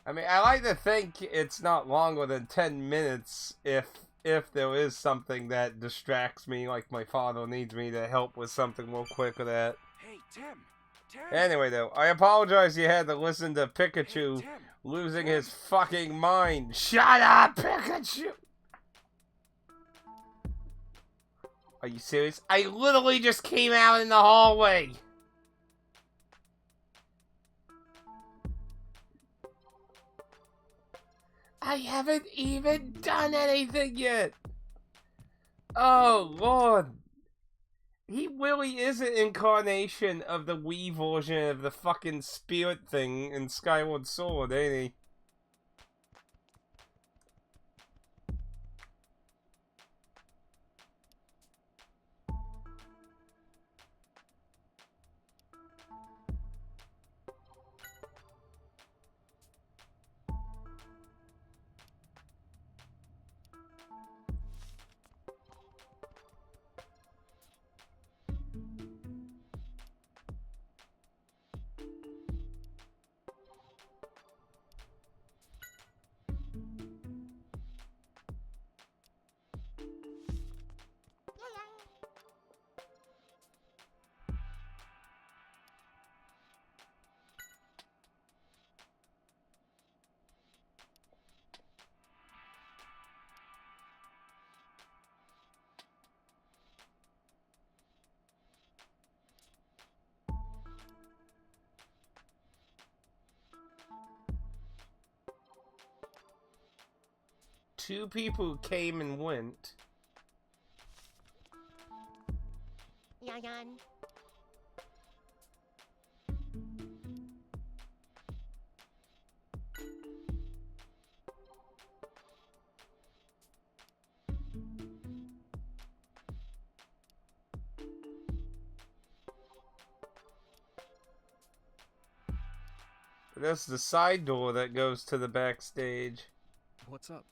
I mean, I like to think it's not longer than 10 minutes if there is something that distracts me, like my father needs me to help with something real quick or that. Hey, Tim. Anyway, though, I apologize you had to listen to Pikachu Hey, Tim. losing his fucking mind. Shut up, Pikachu! Are you serious? I literally just came out in the hallway! I haven't even done anything yet! Oh, Lord. He really is an incarnation of the Wii version of the fucking spirit thing in Skyward Sword, ain't he? Two people came and went. Yan. That's the side door that goes to the backstage. What's up?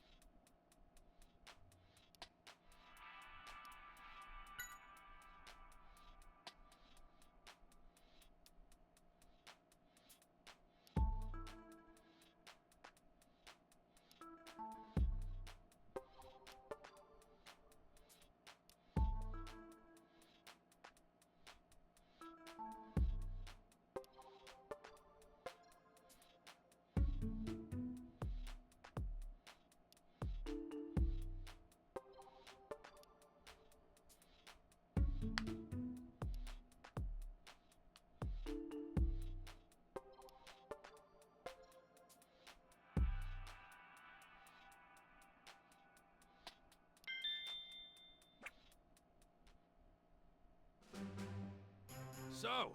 So,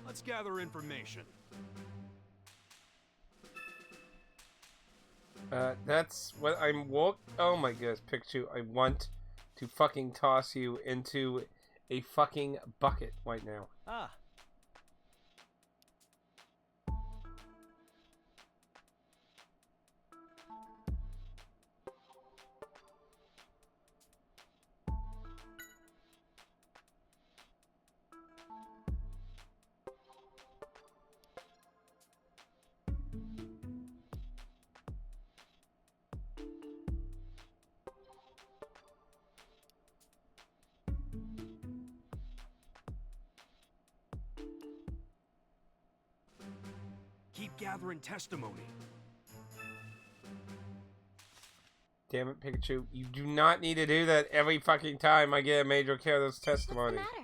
let's gather information. That's what I'm oh my goodness, Pikachu, I want to fucking toss you into a fucking bucket right now. Ah. Keep gathering testimony. Damn it, Pikachu. You do not need to do that every fucking time I get a major character's testimony. What's the matter?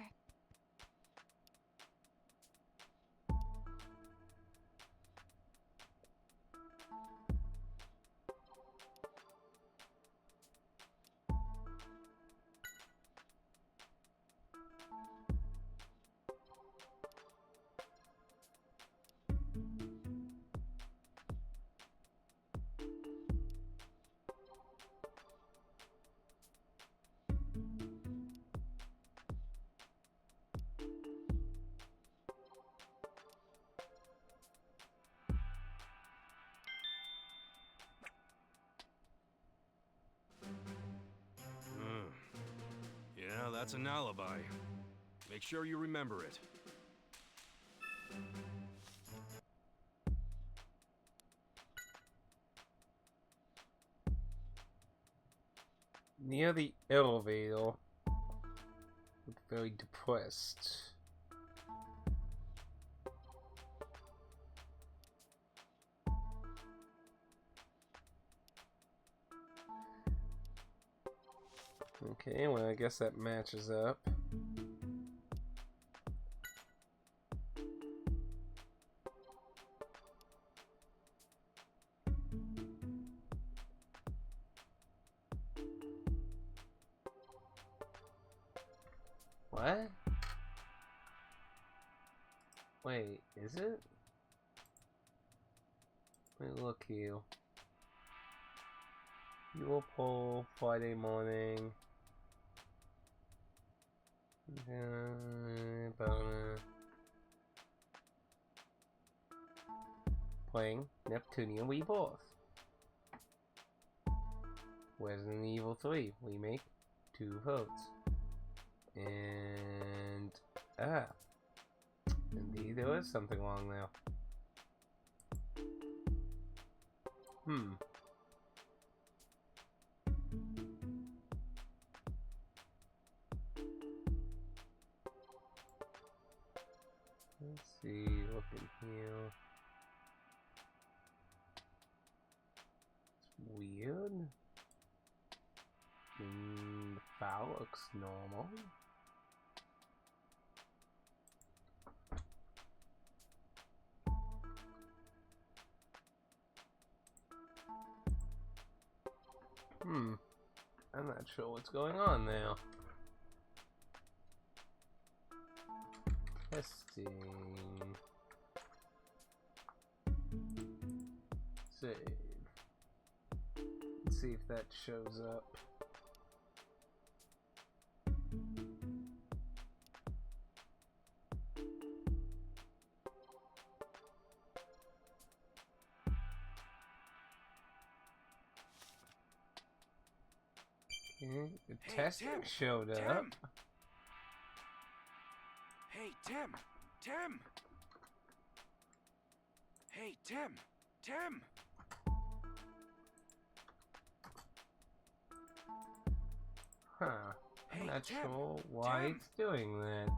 Yeah, that's an alibi. Make sure you remember it. near the elevator. Look very depressed. Okay, well, I guess that matches up. What? Wait, is it? Wait, look here. Your poll, Friday morning. Playing Neptunian Rebirth. Resident Evil 3 remake, 2 votes. And indeed there is something wrong there. Let's see, look in here. It's weird. The file looks normal. I'm not sure what's going on now. Testing. Save. Let's see if that shows up. The testing showed up. Tim. Hey, Tim! Tim! Hey, Tim! Tim! Huh. I'm not sure why it's doing that.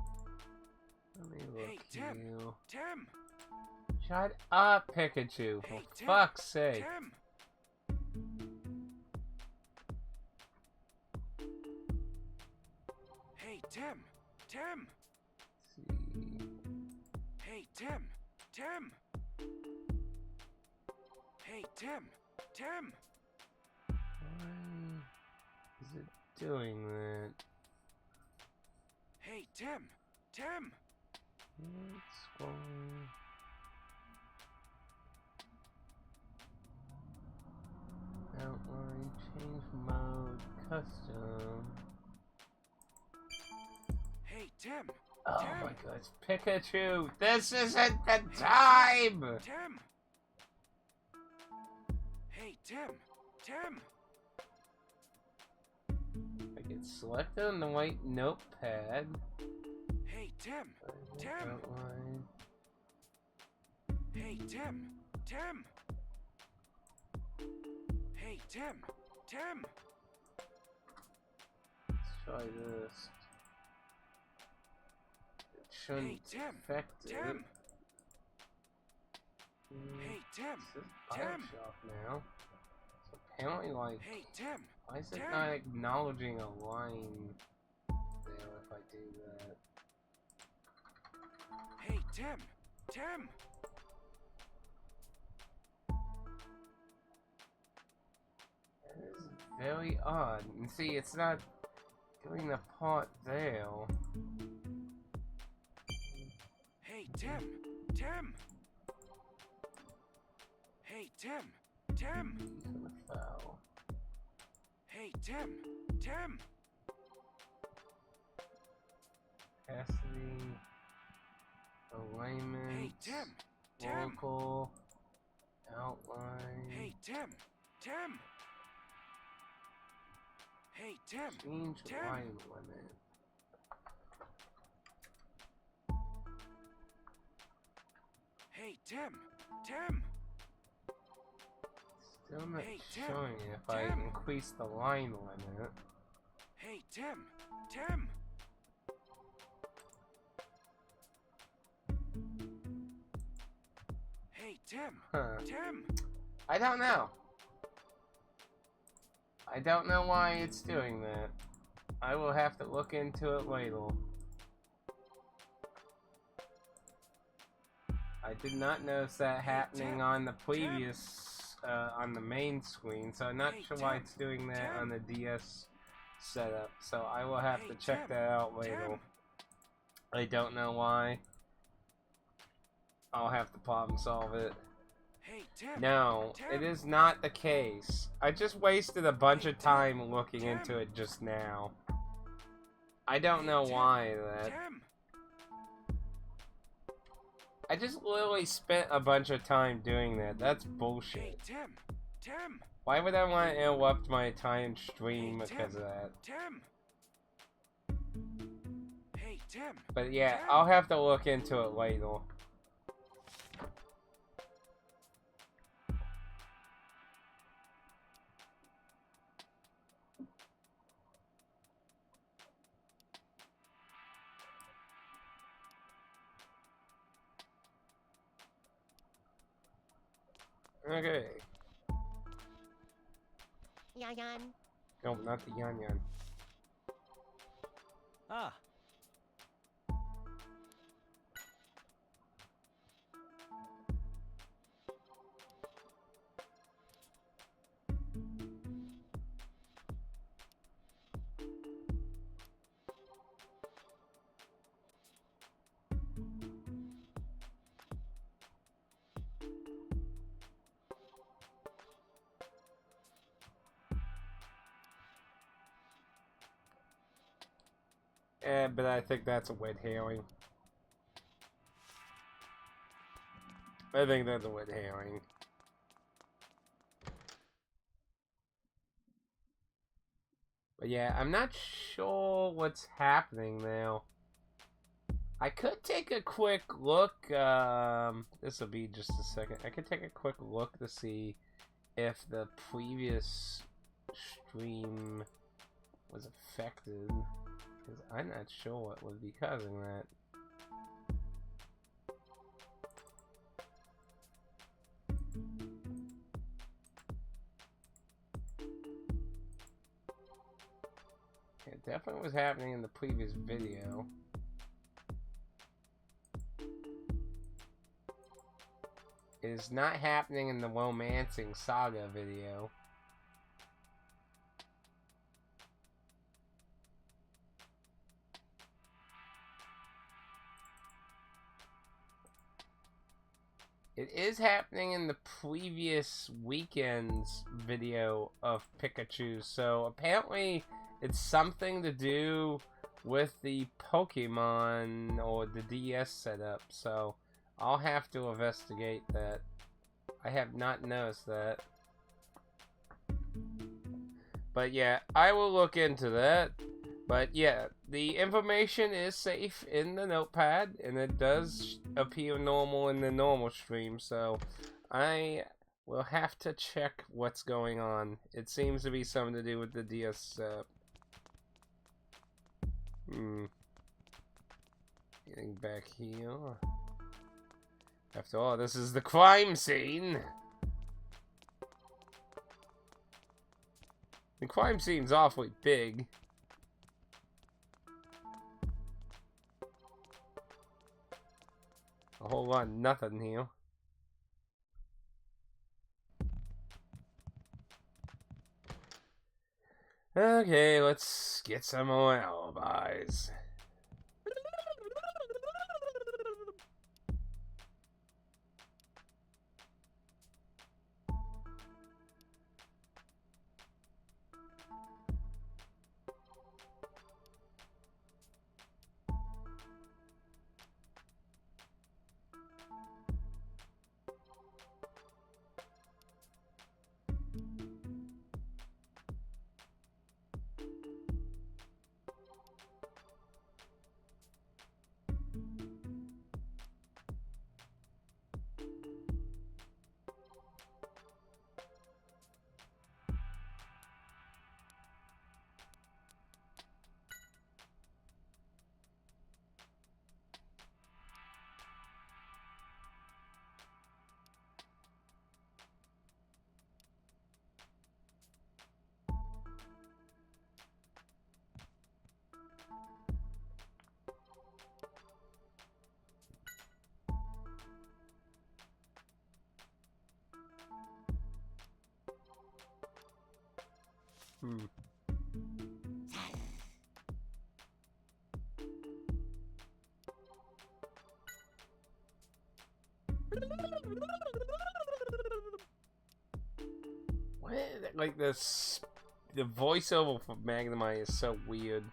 Let me look Hey, Tim! here. Tim! Shut up, Pikachu! For fuck's sake! Tim! Hey, Tim! Tim! Hey, Tim! Tim! Hey, Tim! Tim! Why is it doing that? Hey, Tim! Tim! What's wrong? Outline, change mode, custom. Hey, Tim! Oh Tim! my god, it's Pikachu! This isn't the time! Tim! Hey, Tim! Tim! I get selected on the white notepad. Hey, Tim! Tim! Outline. Hey, Tim! Tim! Hey, Tim! Tim! Let's try this. It shouldn't Hey, Tim! affect it. Tim! Hey, Tim! This is Tim! Bioshock now. So apparently, like, Hey, Tim! why is it Tim! not acknowledging a line there if I do that? Hey, Tim! Tim! That is very odd. And see, it's not doing the part there. Hey, Tim! Tim! Hey, Tim! Tim! For the foul. Hey, Tim! Tim! Capacity. Alignment. Hey, Tim! Tim! Local. Outline. Hey, Tim! Tim! Hey, Tim! Change Tim! line limit. Hey, Tim! Tim! Still not Hey, Tim! showing it if I Tim! increase the line limit. Tim! Tim! Hey, Tim! Huh. Tim! I don't know. I don't know why it's doing that. I will have to look into it later. I did not notice that happening on the previous, on the main screen, so I'm not sure why it's doing that on the DS setup. So I will have to check that out later. I don't know why. I'll have to problem solve it. No, it is not the case. I just wasted a bunch of time looking into it just now. I don't know why that. I just literally spent a bunch of time doing that. That's bullshit. Why would I want to interrupt my time stream because of that? But yeah, I'll have to look into it later. Okay. Yan yan. No, not the Yan Yan. Ah. But I think that's a wet herring. I think that's a wet herring. But yeah, I'm not sure what's happening now. I could take a quick look. This will be just a second. I could take a quick look to see if the previous stream was affected. Because I'm not sure what would be causing that. It definitely was happening in the previous video. It is not happening in the Romancing Saga video. It is happening in the previous weekend's video of Pikachu, so apparently it's something to do with the Pokemon or the DS setup, so I'll have to investigate that. I have not noticed that. But yeah, I will look into that. But yeah, the information is safe in the notepad, and it does appear normal in the normal stream, so I will have to check what's going on. It seems to be something to do with the DS. Getting back here. After all, this is the crime scene. The crime scene's awfully big. A whole lot of nothing here. Okay, let's get some more alibis. What? Like this, the voiceover for Magnemite is so weird.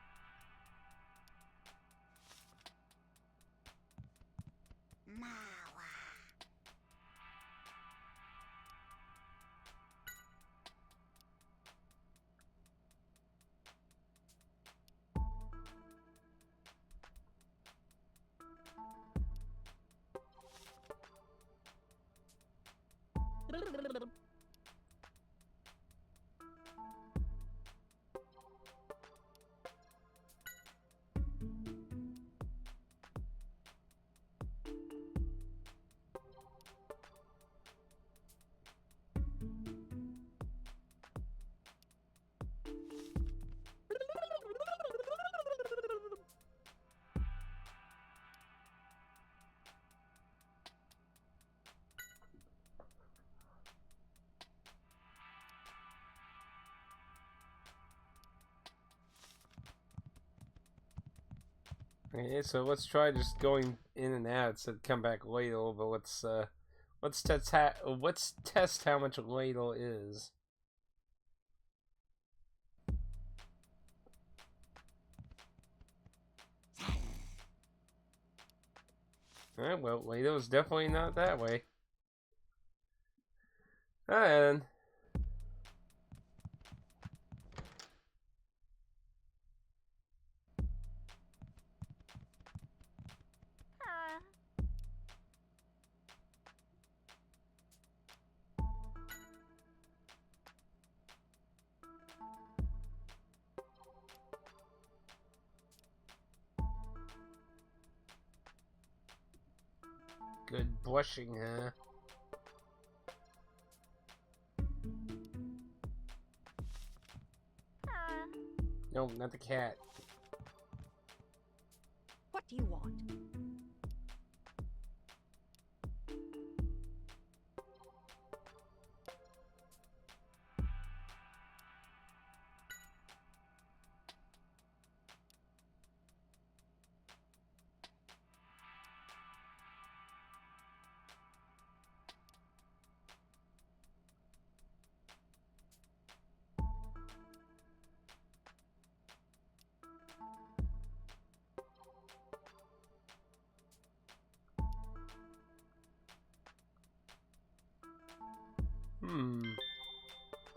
Okay, so let's try just going in and out. So come back Ladle, but let's test how much Ladle is. Alright, well, Ladle is definitely not that way. Alright then. Good blushing, huh? No, not the cat. What do you want?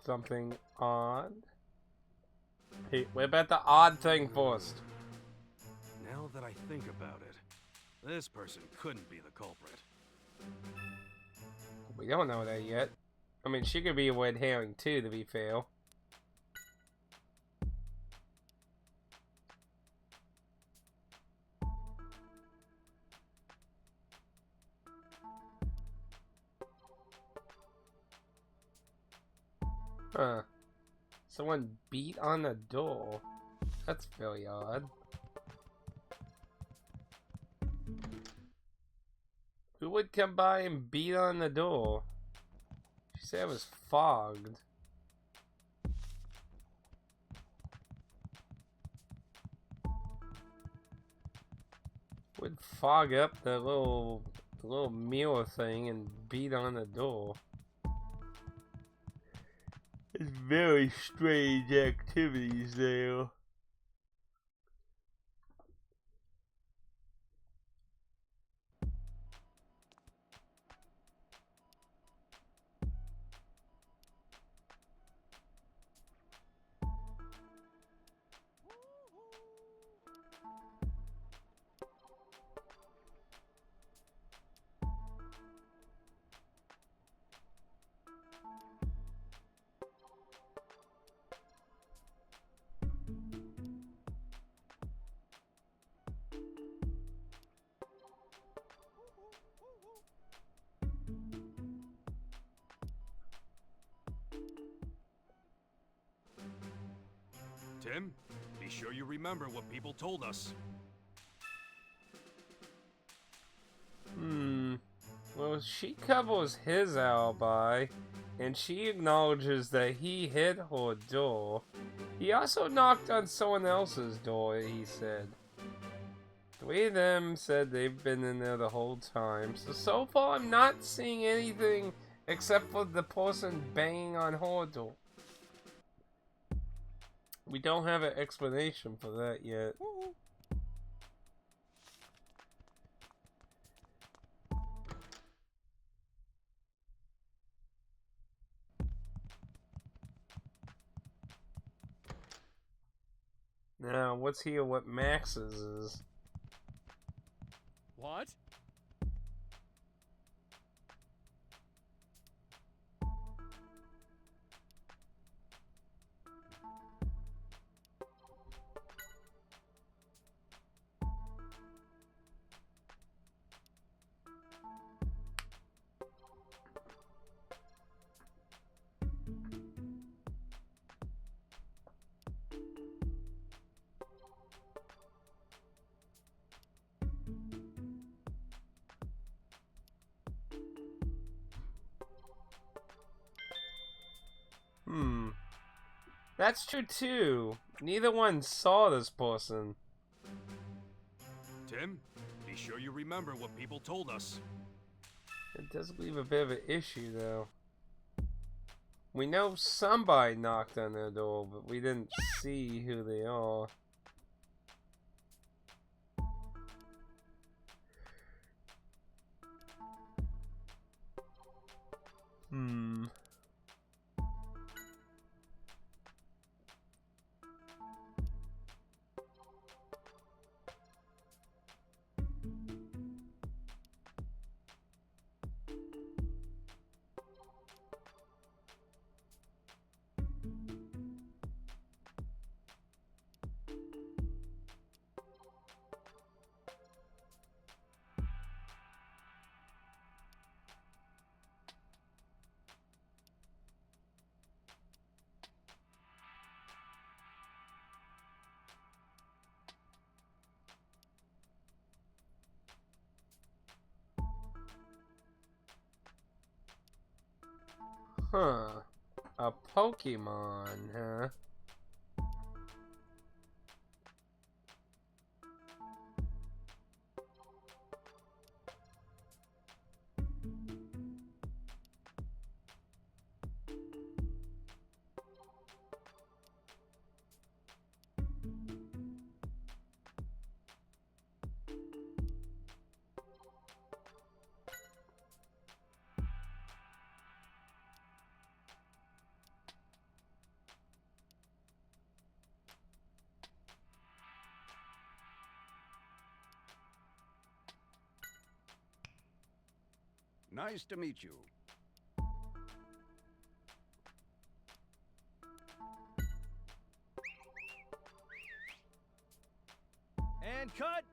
Something odd? Hey, what about the odd thing first? Now that I think about it, this person couldn't be the culprit. We don't know that yet. I mean, she could be a red herring too, to be fair. Huh. Someone beat on the door. That's very odd. Who would come by and beat on the door? She said it was fogged. Would fog up the little mirror thing and beat on the door. It's very strange activities there. Tim, be sure you remember what people told us. Well, she covers his alibi. and she acknowledges that he hit her door. He also knocked on someone else's door, he said. 3 of them said they've been in there the whole time. So far I'm not seeing anything except for the person banging on her door. We don't have an explanation for that yet. Now, let's hear what Max's is. What? That's true too. Neither one saw this person. Tim, be sure you remember what people told us. It does leave a bit of an issue though. We know somebody knocked on their door, but we didn't see who they are. Huh. A Pokemon, huh? Nice to meet you. And cut!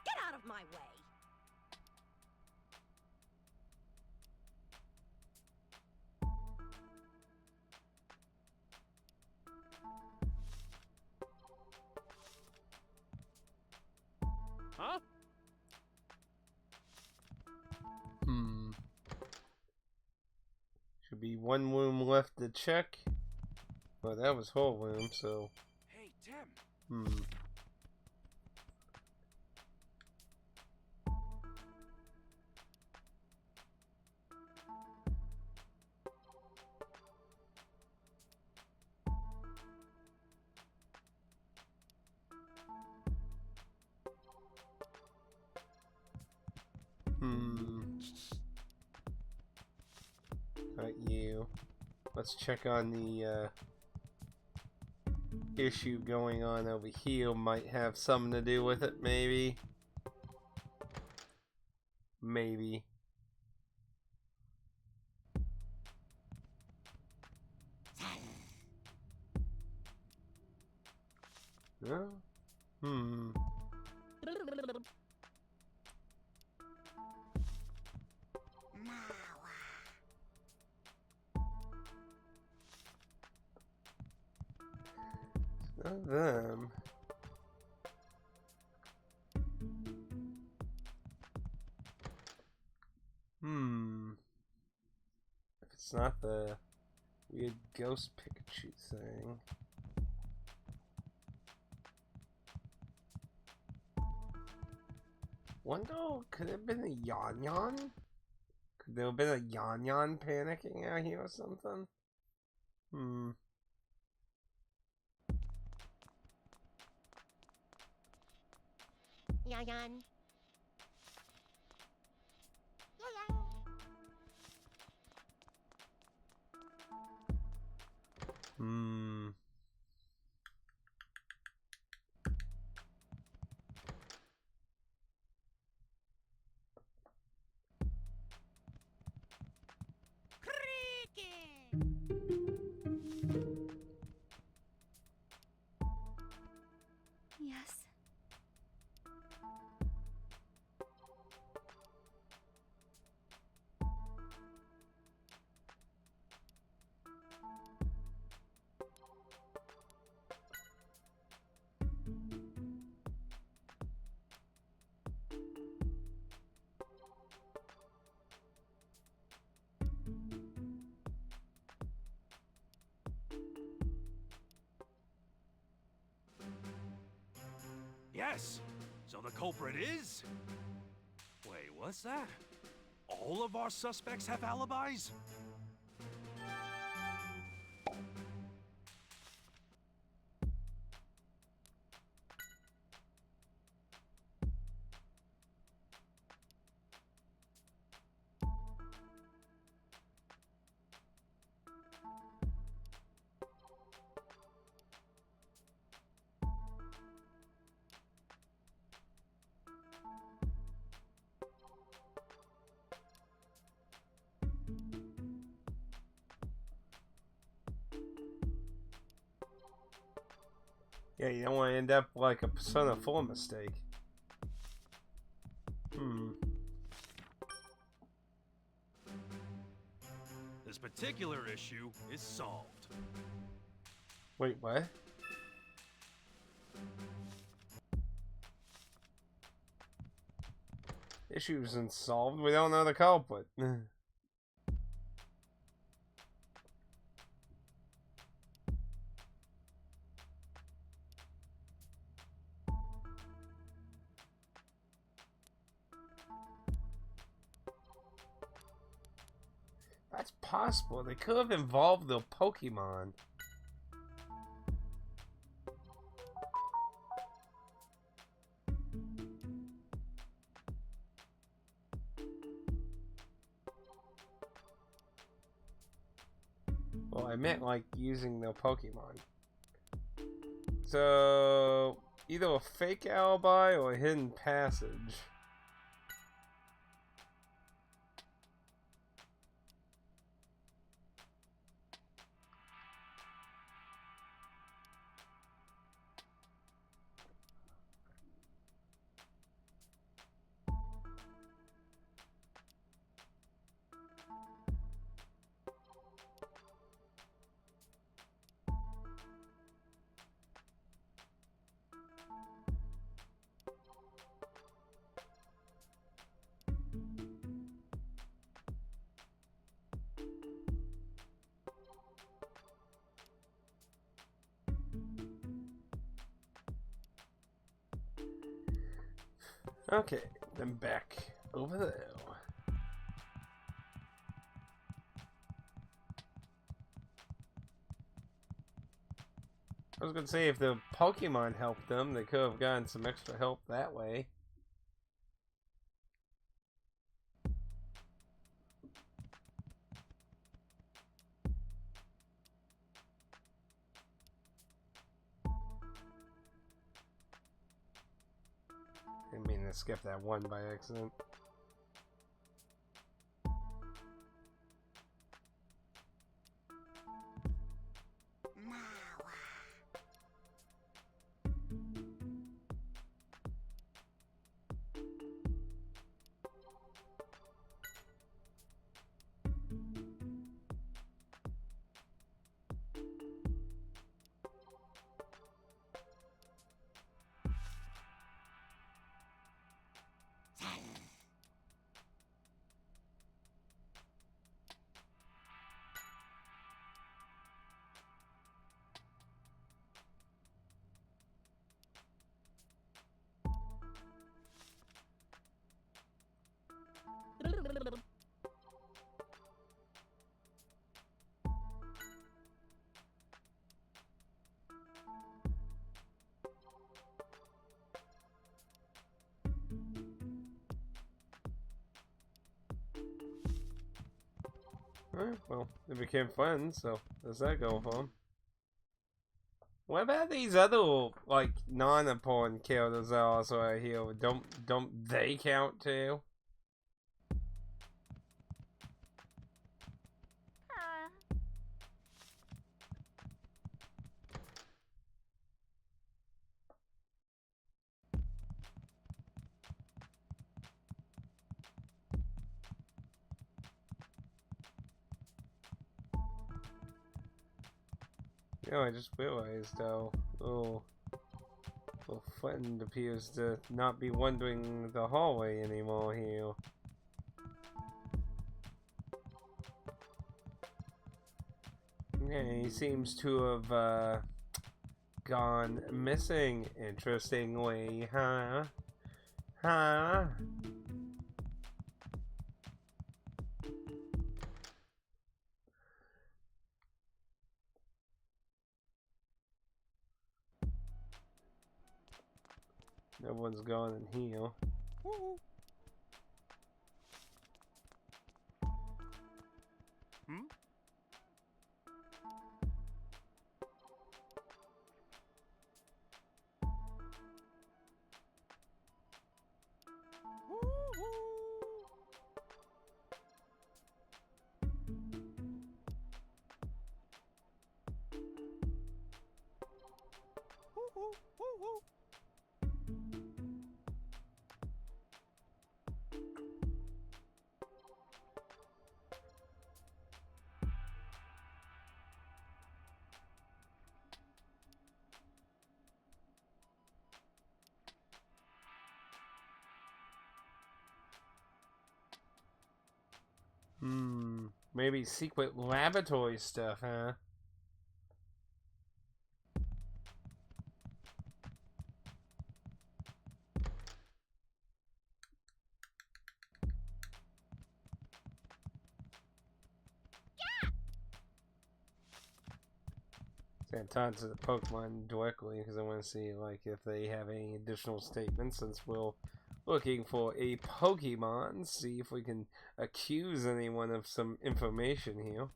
Get out of my way! Huh? Should be one room left to check. Well, that was her room, so... Hey, Tim. Not you. Let's check on the issue going on over here. Might have something to do with it, maybe. Maybe. No? Hmm. It's not them. Hmm. If it's not the weird ghost Pikachu thing. Wonder, could it have been a Yon Yon? Could there have been a Yon Yon panicking out here or something? Hmm. Yayan. Hmm. Yes. Yes! So the culprit is... Wait, what's that? All of our suspects have alibis? Yeah, you don't want to end up like a Persona 4 mistake. Hmm. This particular issue is solved. Wait, what? Issue isn't solved. We don't know the culprit. That's possible. They could have involved the Pokemon. Well, I meant like using the Pokemon. So, either a fake alibi or a hidden passage. Okay, then back over there. I was gonna say if the Pokemon helped them, they could have gotten some extra help that way. I didn't mean to skip that one by accident. Alright, well, they became friends, so does that go for him? What about these other, like, non-important characters that are also out here? Don't they count too? You know, I just realized how little friend appears to not be wandering the hallway anymore here. Yeah, he seems to have gone missing, interestingly, huh? Huh? Everyone's gone in here. Hmm? Maybe secret laboratory stuff, huh? I talk to the Pokemon directly because I want to see like if they have any additional statements since we're looking for a Pokemon. See if we can accuse anyone of some information here.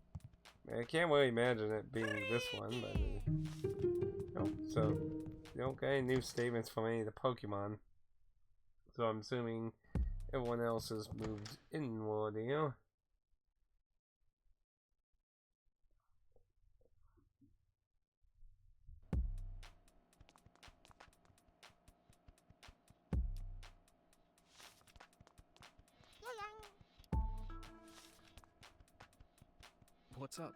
I can't really imagine it being this one, but oh, so you don't get any new statements from any of the Pokemon. So I'm assuming everyone else has moved inward here. What's up?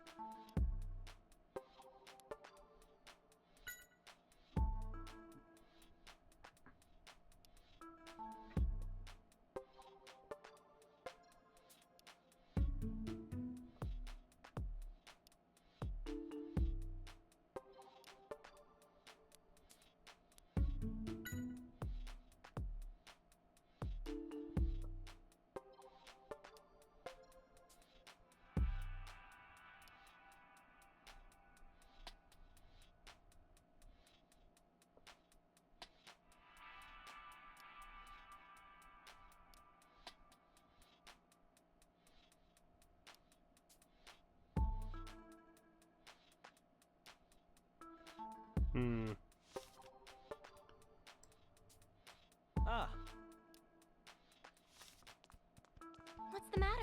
Ah. What's the matter?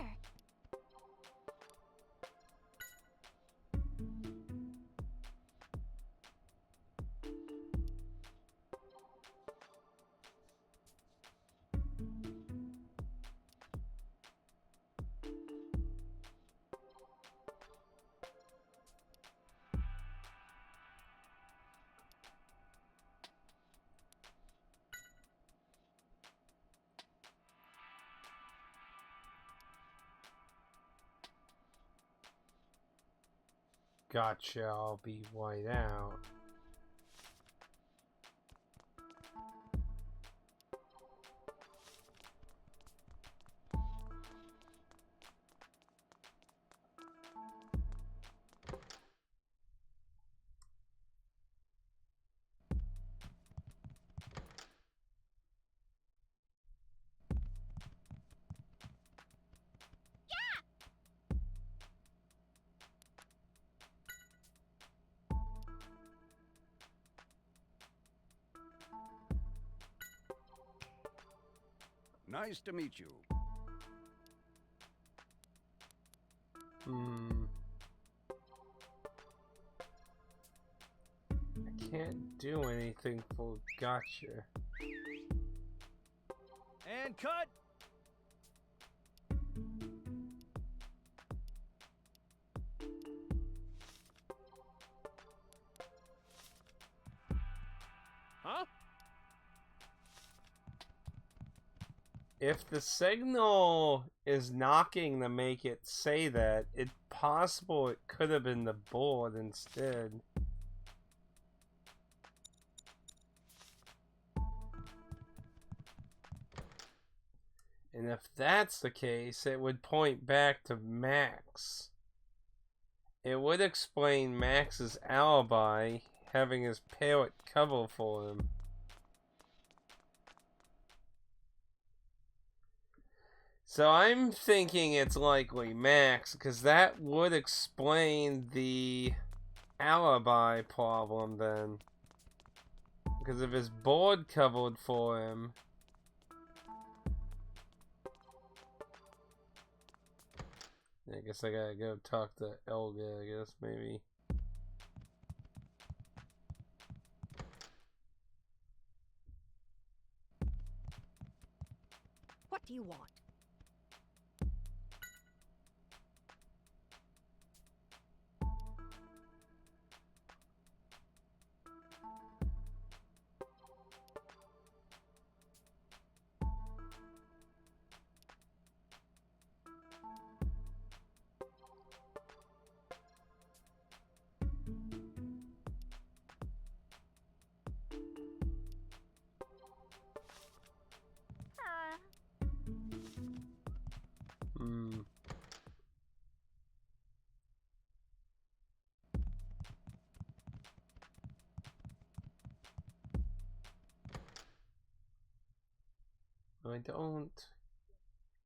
Gotcha, I'll be white out. Nice to meet you. I can't do anything for gotcha. And cut! Huh? If the signal is knocking to make it say that, it's possible it could have been the board instead. And if that's the case, it would point back to Max. It would explain Max's alibi, having his parrot cover for him. So I'm thinking it's likely Max, because that would explain the alibi problem then. Because if his board covered for him... I guess I gotta go talk to Elga, I guess, maybe. What do you want?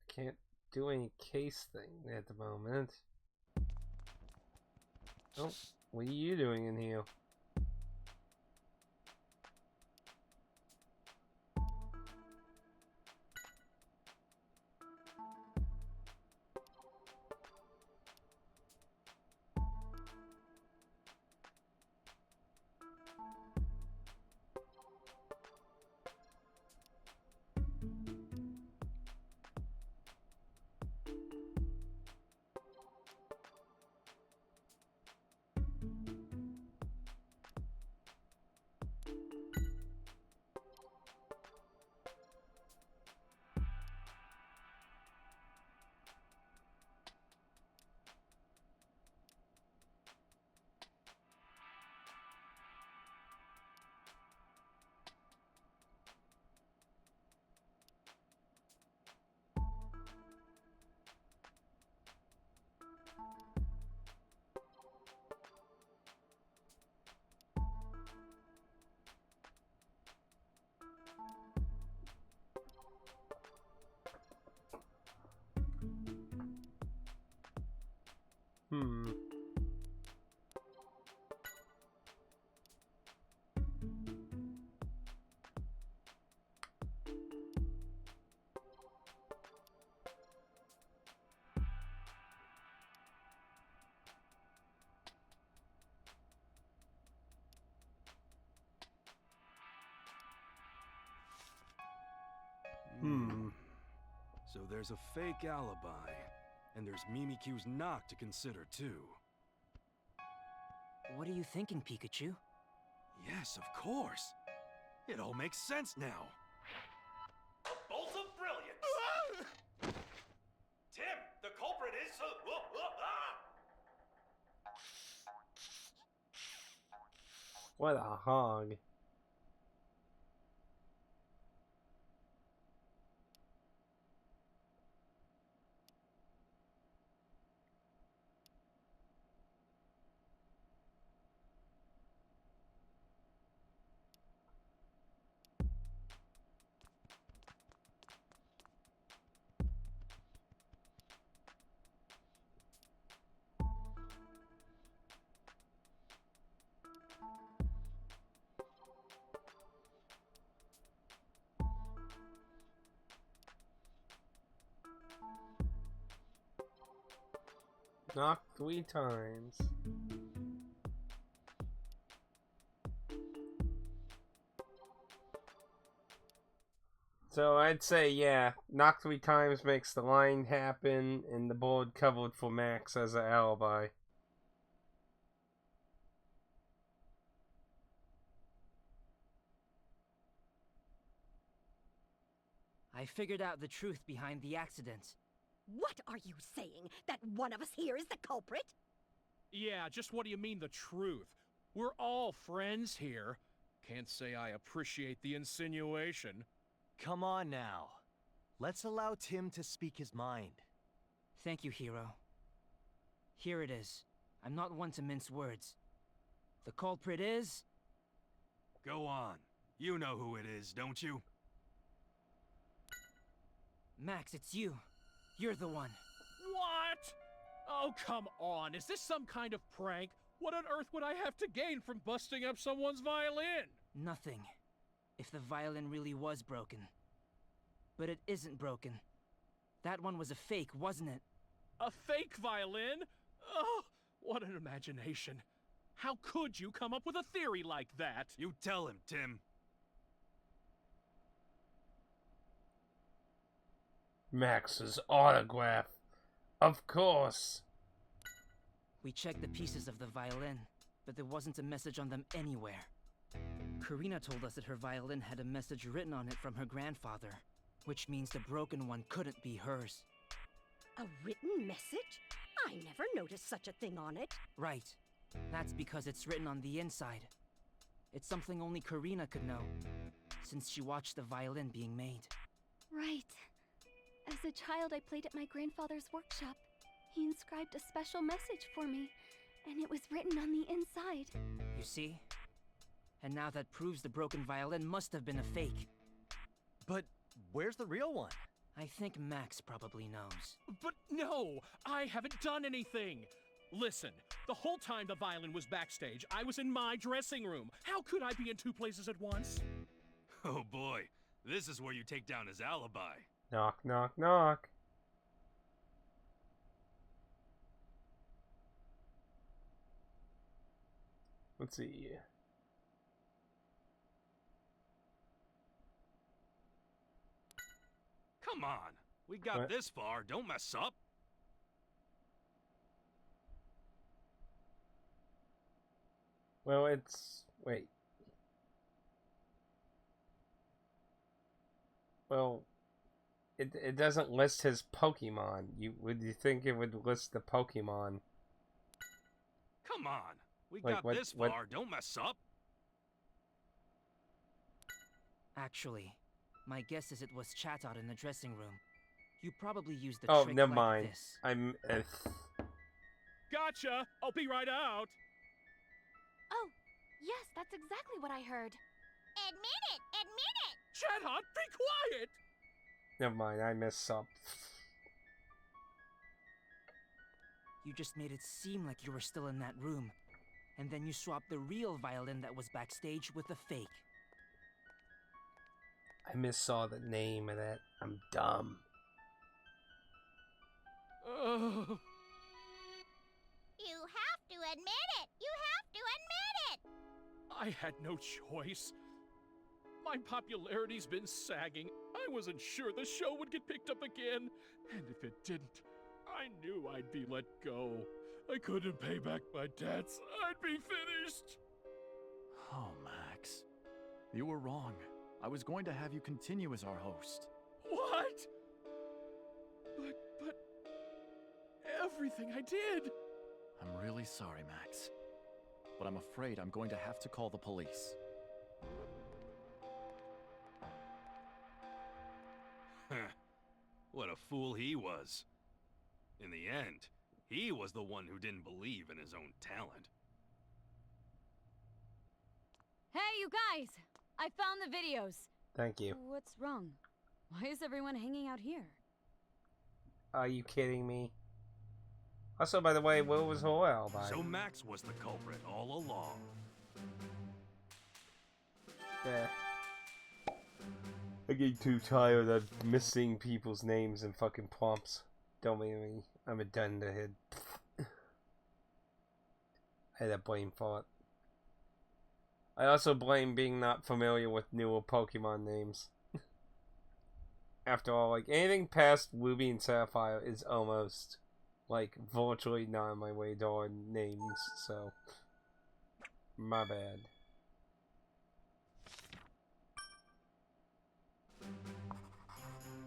Can't do any case thing at the moment. Oh, what are you doing in here? So there's a fake alibi, and there's Mimikyu's knock to consider too. What are you thinking, Pikachu? Yes, of course. It all makes sense now. A bolt of brilliance! Tim, the culprit is... What a hog. Knock 3 times. So I'd say, yeah, knock 3 times makes the line happen, and the board covered for Max as an alibi. I figured out the truth behind the accident. What are you saying? That one of us here is the culprit? Yeah, just what do you mean the truth? We're all friends here. Can't say I appreciate the insinuation. Come on now. Let's allow Tim to speak his mind. Thank you, Hero. Here it is. I'm not one to mince words. The culprit is... Go on. You know who it is, don't you? Max, it's you. You're the one. What? Oh, come on. Is this some kind of prank? What on earth would I have to gain from busting up someone's violin? Nothing. If the violin really was broken. But it isn't broken. That one was a fake, wasn't it? A fake violin? Oh, what an imagination. How could you come up with a theory like that? You tell him, Tim. Max's autograph. Of course. We checked the pieces of the violin, but there wasn't a message on them anywhere. Karina told us that her violin had a message written on it from her grandfather, which means the broken one couldn't be hers. A written message? I never noticed such a thing on it. Right. That's because it's written on the inside. It's something only Karina could know, since she watched the violin being made. Right. As a child, I played at my grandfather's workshop. He inscribed a special message for me, and it was written on the inside. You see? And now that proves the broken violin must have been a fake. But where's the real one? I think Max probably knows. But no, I haven't done anything. Listen, the whole time the violin was backstage, I was in my dressing room. How could I be in 2 places at once? Oh boy, this is where you take down his alibi. Knock, knock, knock. Let's see. Come on. We got What? this far. Don't mess up. Well, it's... wait. Well, it doesn't list his Pokemon. Would you think it would list the Pokemon? Come on. We Like, got what- this what- far. Don't mess up. Actually, my guess is it was chat out in the dressing room. You probably used the Oh, trick never like mind. this. I'm... Gotcha! I'll be right out. Oh, yes, that's exactly what I heard. Admit it! Admit it! Chatot, be quiet! never mind, I messed up. You just made it seem like you were still in that room. And then you swapped the real violin that was backstage with the fake. I missaw the name of that. I'm dumb. Oh, You have to admit it! You have to admit it! I had no choice. My popularity's been sagging. I wasn't sure the show would get picked up again. And if it didn't, I knew I'd be let go. I couldn't pay back my debts. I'd be finished. Oh, Max. You were wrong. I was going to have you continue as our host. What? But everything I did. I'm really sorry, Max. But I'm afraid I'm going to have to call the police. What a fool he was. In the end, he was the one who didn't believe in his own talent. Hey, you guys! I found the videos. Thank you. What's wrong? Why is everyone hanging out here? Are you kidding me? Also, by the way, what was her alibi? So Max was the culprit all along. Yeah. I get too tired of missing people's names and fucking prompts. Don't make me. I'm a dunderhead. I had a blame for it. I also blame being not familiar with newer Pokemon names. After all, like, anything past Ruby and Sapphire is almost, like, virtually not on my radar names, so... My bad.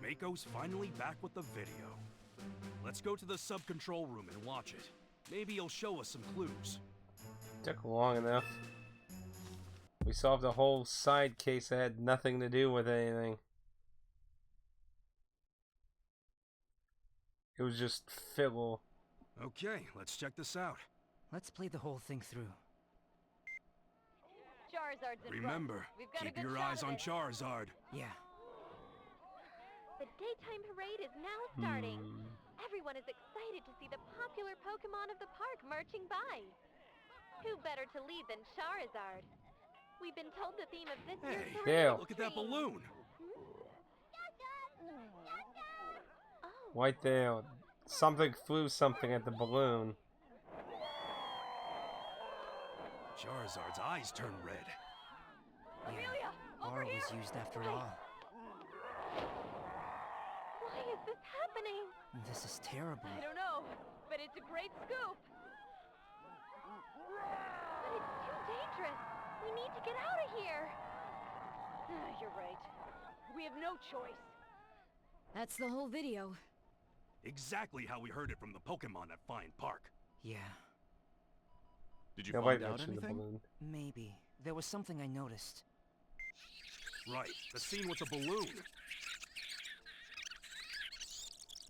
Mako's finally back with the video. Let's go to the sub-control room and watch it. Maybe he'll show us some clues. Took long enough. We solved a whole side case that had nothing to do with anything. It was just fiddle. Okay, let's check this out. Let's play the whole thing through. Charizard's in Remember, front. We've got a keep good your shot eyes of on it. Charizard. Yeah. The daytime parade is now starting. Everyone is excited to see the popular Pokemon of the park marching by. Who better to lead than Charizard? We've been told the theme of this year's Hey, parade yeah. is look at that trees. balloon. Oh, Right there. Something flew something at the balloon. Charizard's eyes turn red. Yeah. Aura was used after all. why is this happening? This is terrible. I don't know, but it's a great scoop. But it's too dangerous. We need to get out of here. You're right. We have no choice. That's the whole video. Exactly how we heard it from the Pokemon at Fine Park. Yeah, Did you Nobody find out mentioned the anything? balloon. maybe. There was something I noticed. Right, the scene with the balloon.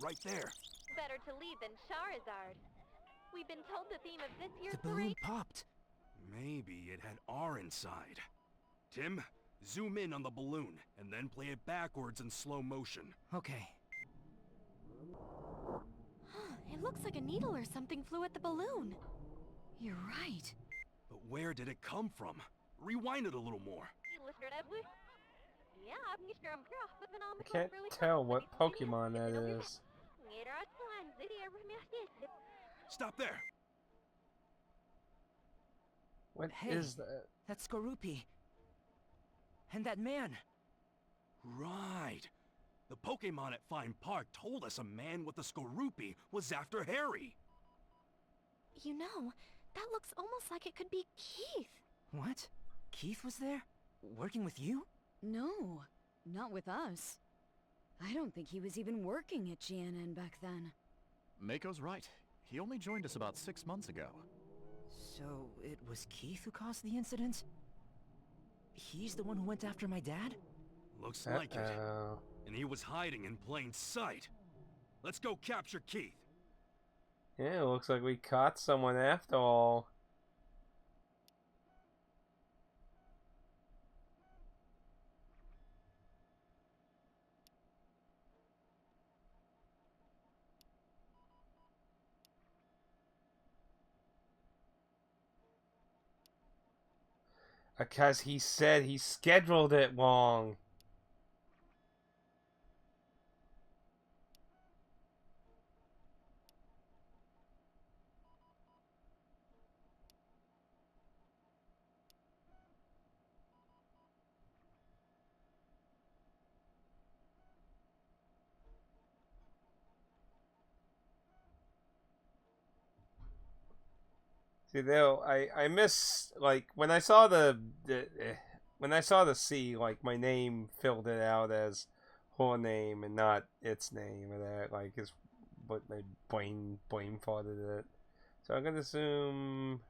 Right there. Better to lead than Charizard. We've been told the theme of this year's The balloon parade. popped. Maybe it had R inside. Tim, zoom in on the balloon, and then play it backwards in slow motion. Okay. It looks like a needle or something flew at the balloon. You're right. But where did it come from? Rewind it a little more. I can't tell what Pokemon that is. Stop there. What Hey. is that? That's Skorupi. And that man. Right. The Pokemon at Fine Park told us a man with a Skorupi was after Harry. You know, that looks almost like it could be Keith. What? Keith was there? Working with you? No, not with us. I don't think he was even working at GNN back then. Mako's right. He only joined us about 6 months ago. So it was Keith who caused the incident? He's the one who went after my dad? Looks like it. Uh-oh. And he was hiding in plain sight. Let's go capture Keith. Yeah, it looks like we caught someone after all. Because he said he scheduled it wrong. See, though, I miss, like, when I saw when I saw the C, like, my name filled it out as her name and not its name, and that, like, is what my brain farted it. So I'm gonna assume...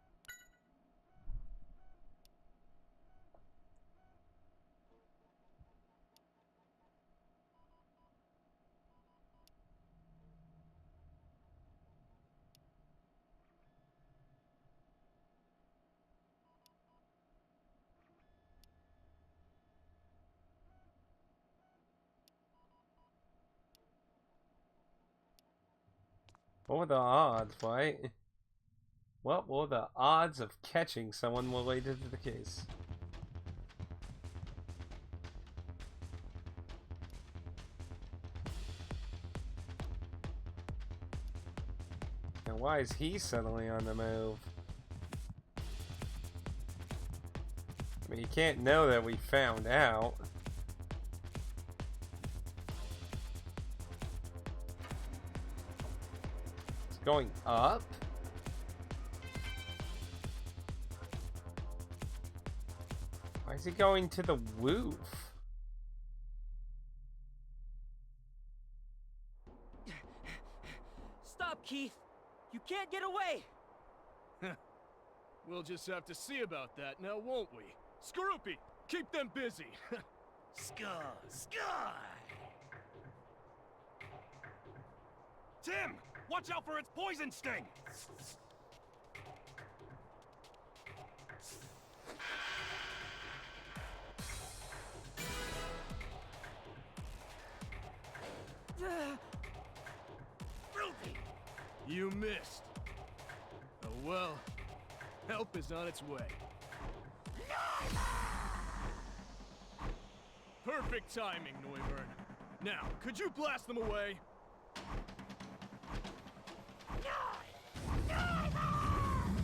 What were the odds, right? What were the odds of catching someone related to the case? And why is he suddenly on the move? But you can't know that we found out. It's going up? Why is he going to the roof? Stop, Keith! You can't get away! We'll just have to see about that now, won't we? Skorupi, keep them busy! Sky! Tim! Watch out for its poison sting! You missed. Oh well, help is on its way. Perfect timing, Neuburn. Now, could you blast them away?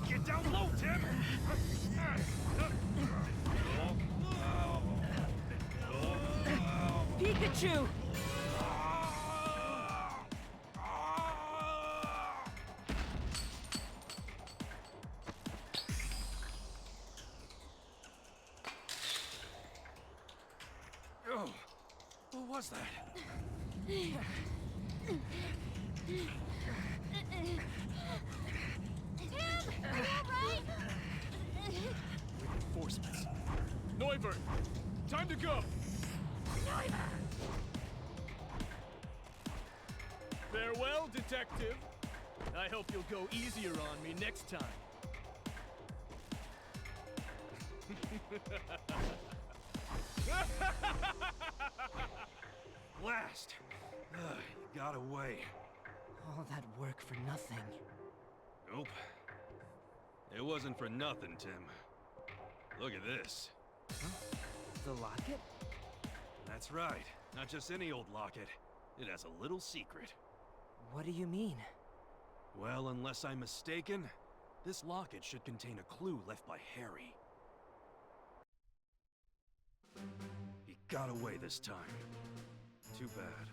Get down low, Tim! Pikachu! Oh, what was that? Reinforcements. Neuburn, time to go! Farewell, detective. I hope you'll go easier on me next time. Blast! You got away. All that work for nothing. Nope. It wasn't for nothing, Tim. Look at this. Huh? The locket? That's right. Not just any old locket. It has a little secret. What do you mean? Well, unless I'm mistaken, this locket should contain a clue left by Harry. He got away this time. Too bad.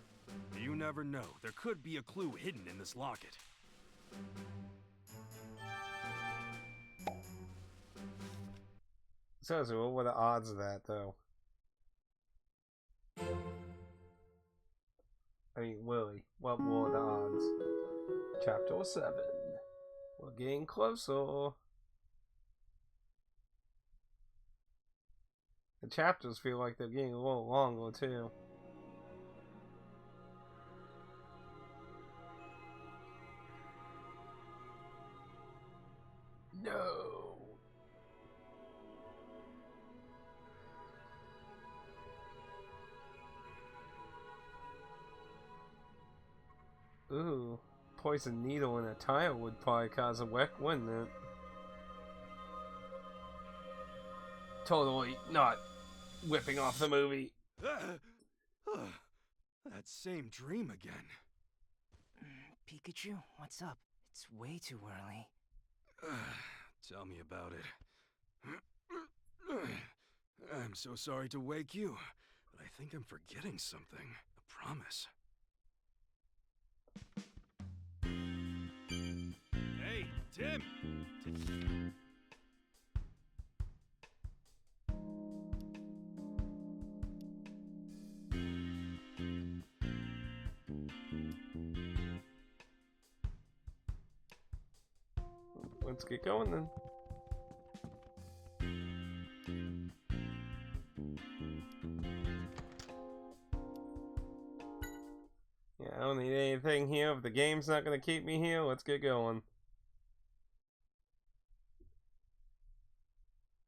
You never know. There could be a clue hidden in this locket. So, what were the odds of that, though? I mean, Willie, what were the odds? Chapter 7. We're getting closer. The chapters feel like they're getting a little longer, too. No. Ooh, poison needle in a tile would probably cause a wreck, wouldn't it? Totally not whipping off the movie. That same dream again. Pikachu, what's up? It's way too early. Tell me about it. I'm so sorry to wake you, but I think I'm forgetting something. I promise. Hey, Tim! Let's get going then. Yeah, I don't need anything here. If the game's not gonna keep me here, let's get going.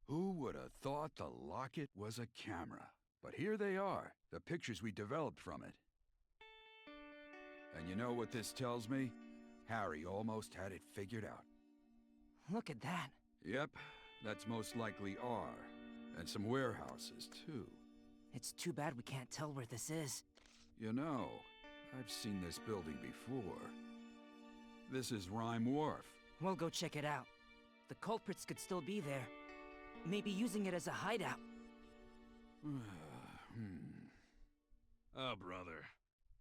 Who would have thought the locket was a camera? But here they are, the pictures we developed from it. And you know what this tells me? Harry almost had it figured out. Look at that. Yep, that's most likely R. And some warehouses, too. It's too bad we can't tell where this is. You know, I've seen this building before. This is Rhyme Wharf. We'll go check it out. The culprits could still be there. Maybe using it as a hideout. Oh, brother.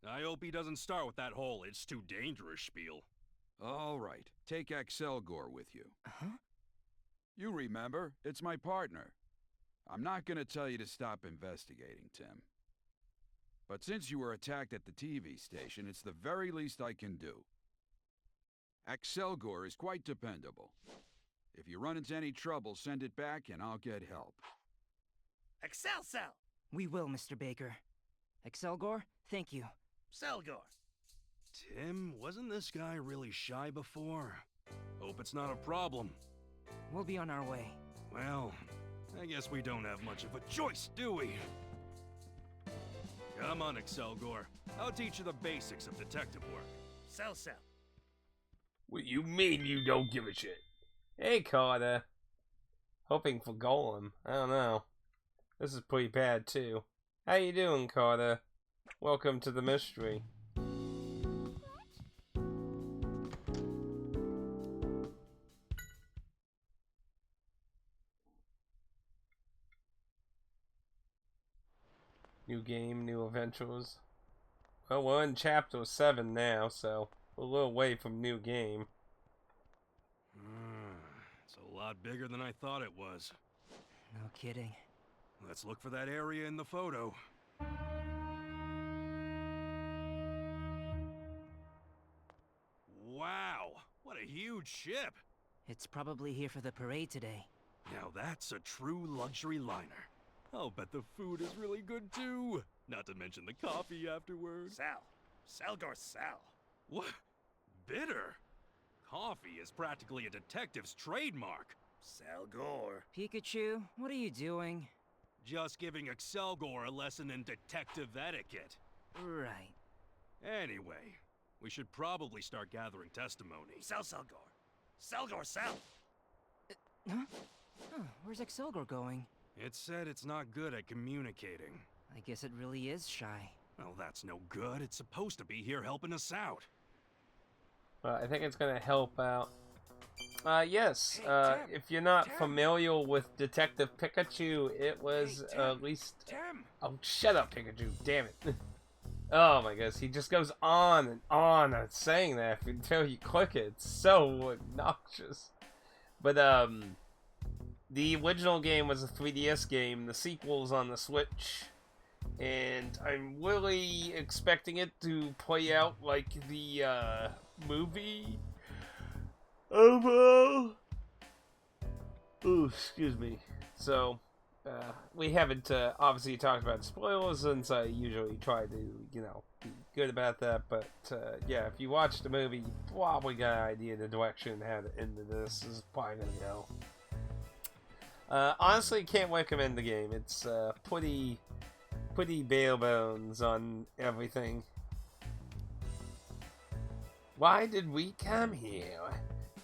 I hope he doesn't start with that whole "it's too dangerous" spiel. All right, take Axelgor with you. Huh? You remember, it's my partner. I'm not gonna tell you to stop investigating, Tim. But since you were attacked at the TV station, it's the very least I can do. Axelgor is quite dependable. If you run into any trouble, send it back and I'll get help. Excel! We will, Mr. Baker. Axelgor, thank you. Selgor! Tim, wasn't this guy really shy before? Hope it's not a problem. We'll be on our way. Well, I guess we don't have much of a choice, do we? Come on, Axelgor. I'll teach you the basics of detective work. Sell. What you mean you don't give a shit? Hey, Carter. Hoping for Golem. I don't know. This is pretty bad, too. How you doing, Carter? Welcome to the mystery. New game, new adventures. Well, we're in chapter 7 now, so we're a little way from new game. It's a lot bigger than I thought it was. No kidding. Let's look for that area in the photo. Wow, what a huge ship! It's probably here for the parade today. Now that's a true luxury liner. I'll bet the food is really good too. Not to mention the coffee afterwards. Selgor. What? Bitter? Coffee is practically a detective's trademark. Selgor. Pikachu, what are you doing? Just giving Axelgor a lesson in detective etiquette. Right. Anyway, we should probably start gathering testimony. Selgor. Selgor, sell! Huh? Huh, where's Axelgor going? It said it's not good at communicating. I guess it really is shy. Well, that's no good. It's supposed to be here helping us out. I think it's gonna help out. Yes, Hey, Tim, if you're not Tim. familiar with Detective Pikachu, it was Hey, Tim, at least... Tim! Oh, shut up, Pikachu, damn it. Oh my gosh, he just goes on and on and saying that until you click it. It's so obnoxious. But, the original game was a 3DS game, the sequel's on the Switch, and I'm really expecting it to play out like the, movie. Oh, excuse me. So, we haven't obviously talked about spoilers since I usually try to, you know, be good about that. But yeah, if you watch the movie, you probably got an idea of the direction how the end of this is probably gonna go. Honestly, can't recommend the game. It's pretty bare bones on everything. Why did we come here?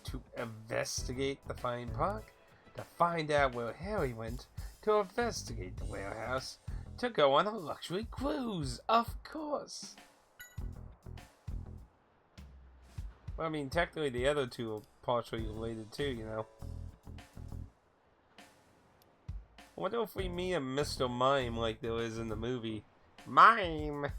To investigate the fine park? To find out where Harry went? To investigate the warehouse? To go on a luxury cruise? Of course! Well, I mean, technically the other two are partially related too, you know. I wonder if we meet a Mr. Mime like there is in the movie. Mime!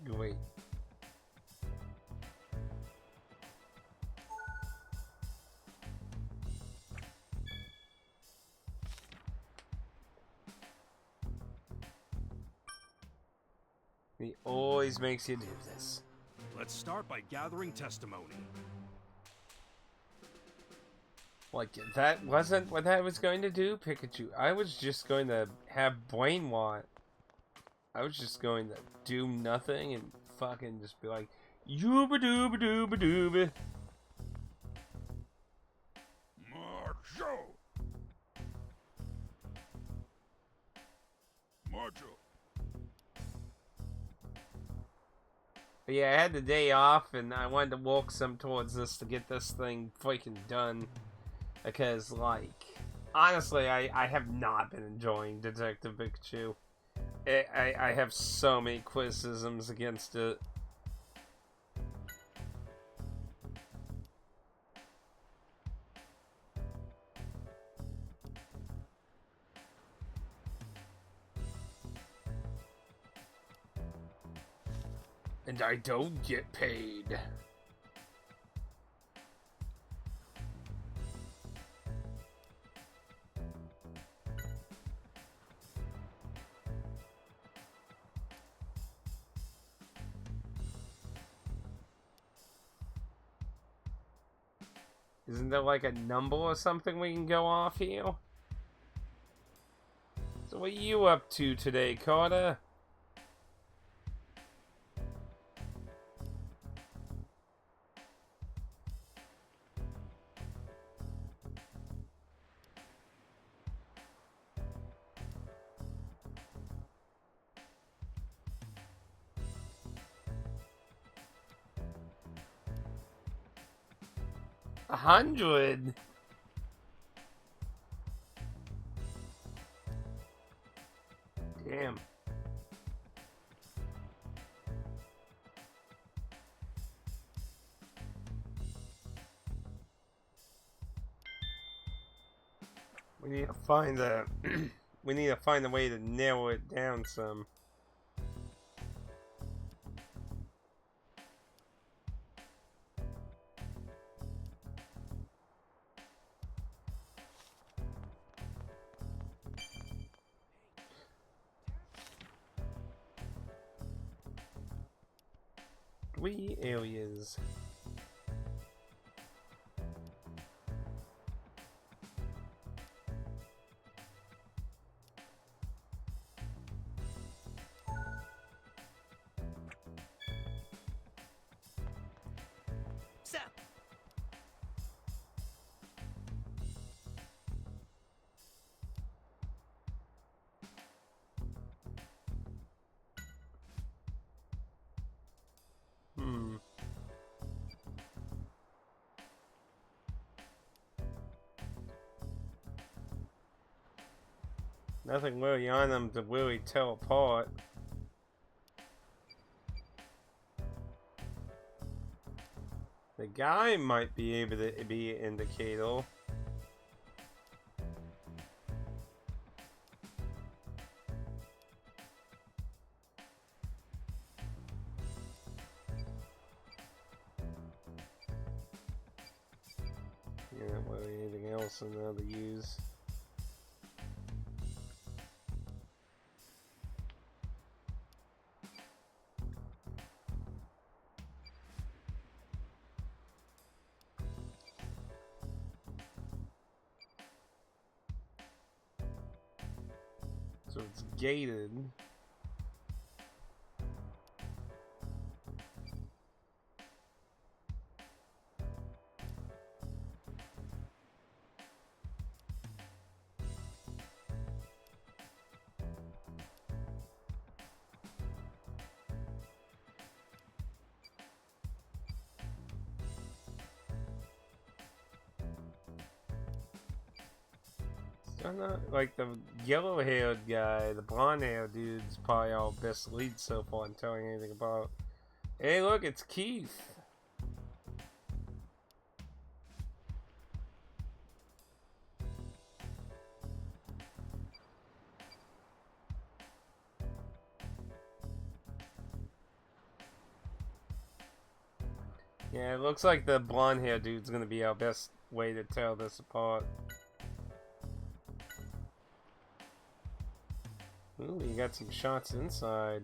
Wait. He always makes you do this. Let's start by gathering testimony. Like, that wasn't what I was going to do, Pikachu. I was just going to have brainwash. I was just going to do nothing and fucking just be like, yooba dooba dooba dooba. Macho! Macho! But yeah, I had the day off, and I wanted to walk some towards this to get this thing freaking done. Because, like, honestly, I have not been enjoying Detective Pikachu. I have so many criticisms against it. And I don't get paid. Isn't there like a number or something we can go off here? So what are you up to today, Carter? $100? Damn. We need to find a we need to find a way to narrow it down some. Three areas. So, Nothing really on them to really tell apart. The guy might be able to be an indicator. Yeah, not really anything else in there to use. So it's gated. Still not like the yellow-haired guy, the blonde-haired dude's probably our best lead so far in telling anything about. Hey, look, it's Keith. Yeah, it looks like the blonde-haired dude's gonna be our best way to tell this apart. Ooh, you got some shots inside.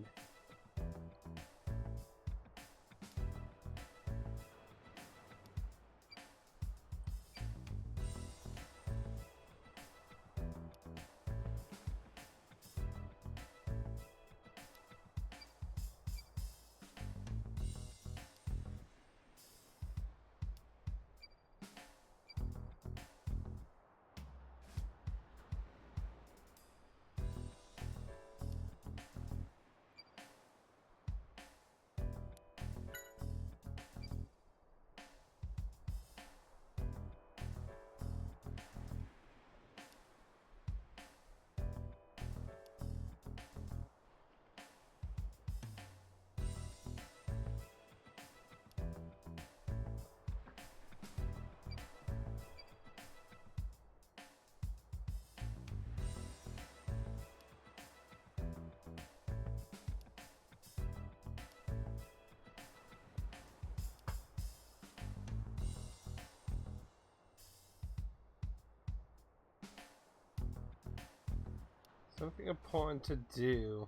something important to do.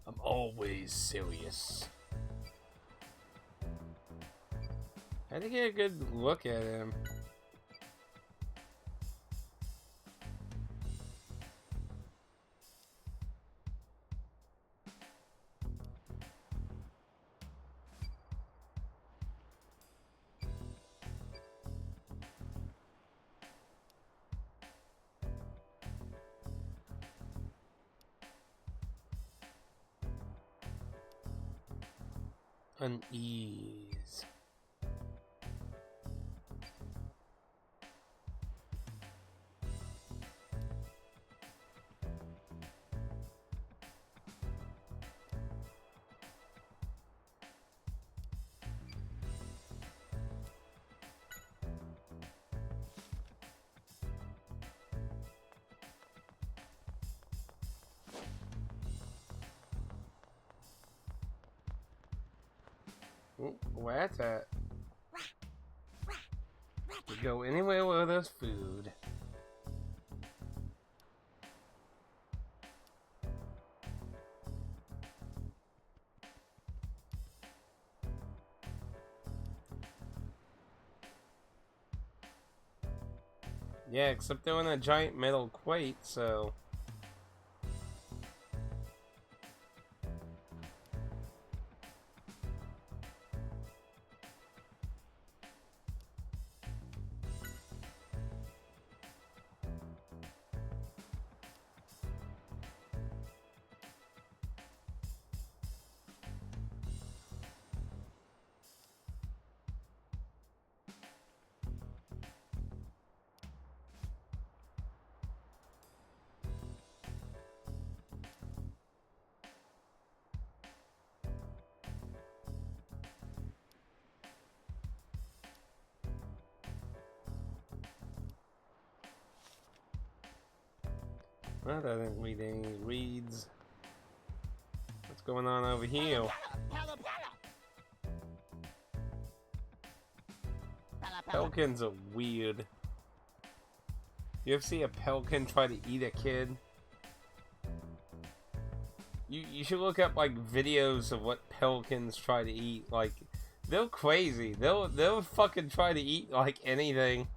I'm always serious. I had to get a good look at him. Unease. Ooh, where that's at? We go anywhere where there's food. Yeah, except they're in a giant metal crate, so... Well, that didn't read any reads. What's going on over here? Pelicans are weird. You ever see a pelican try to eat a kid? You should look up like videos of what pelicans try to eat. Like, they're crazy. They'll fucking try to eat like anything.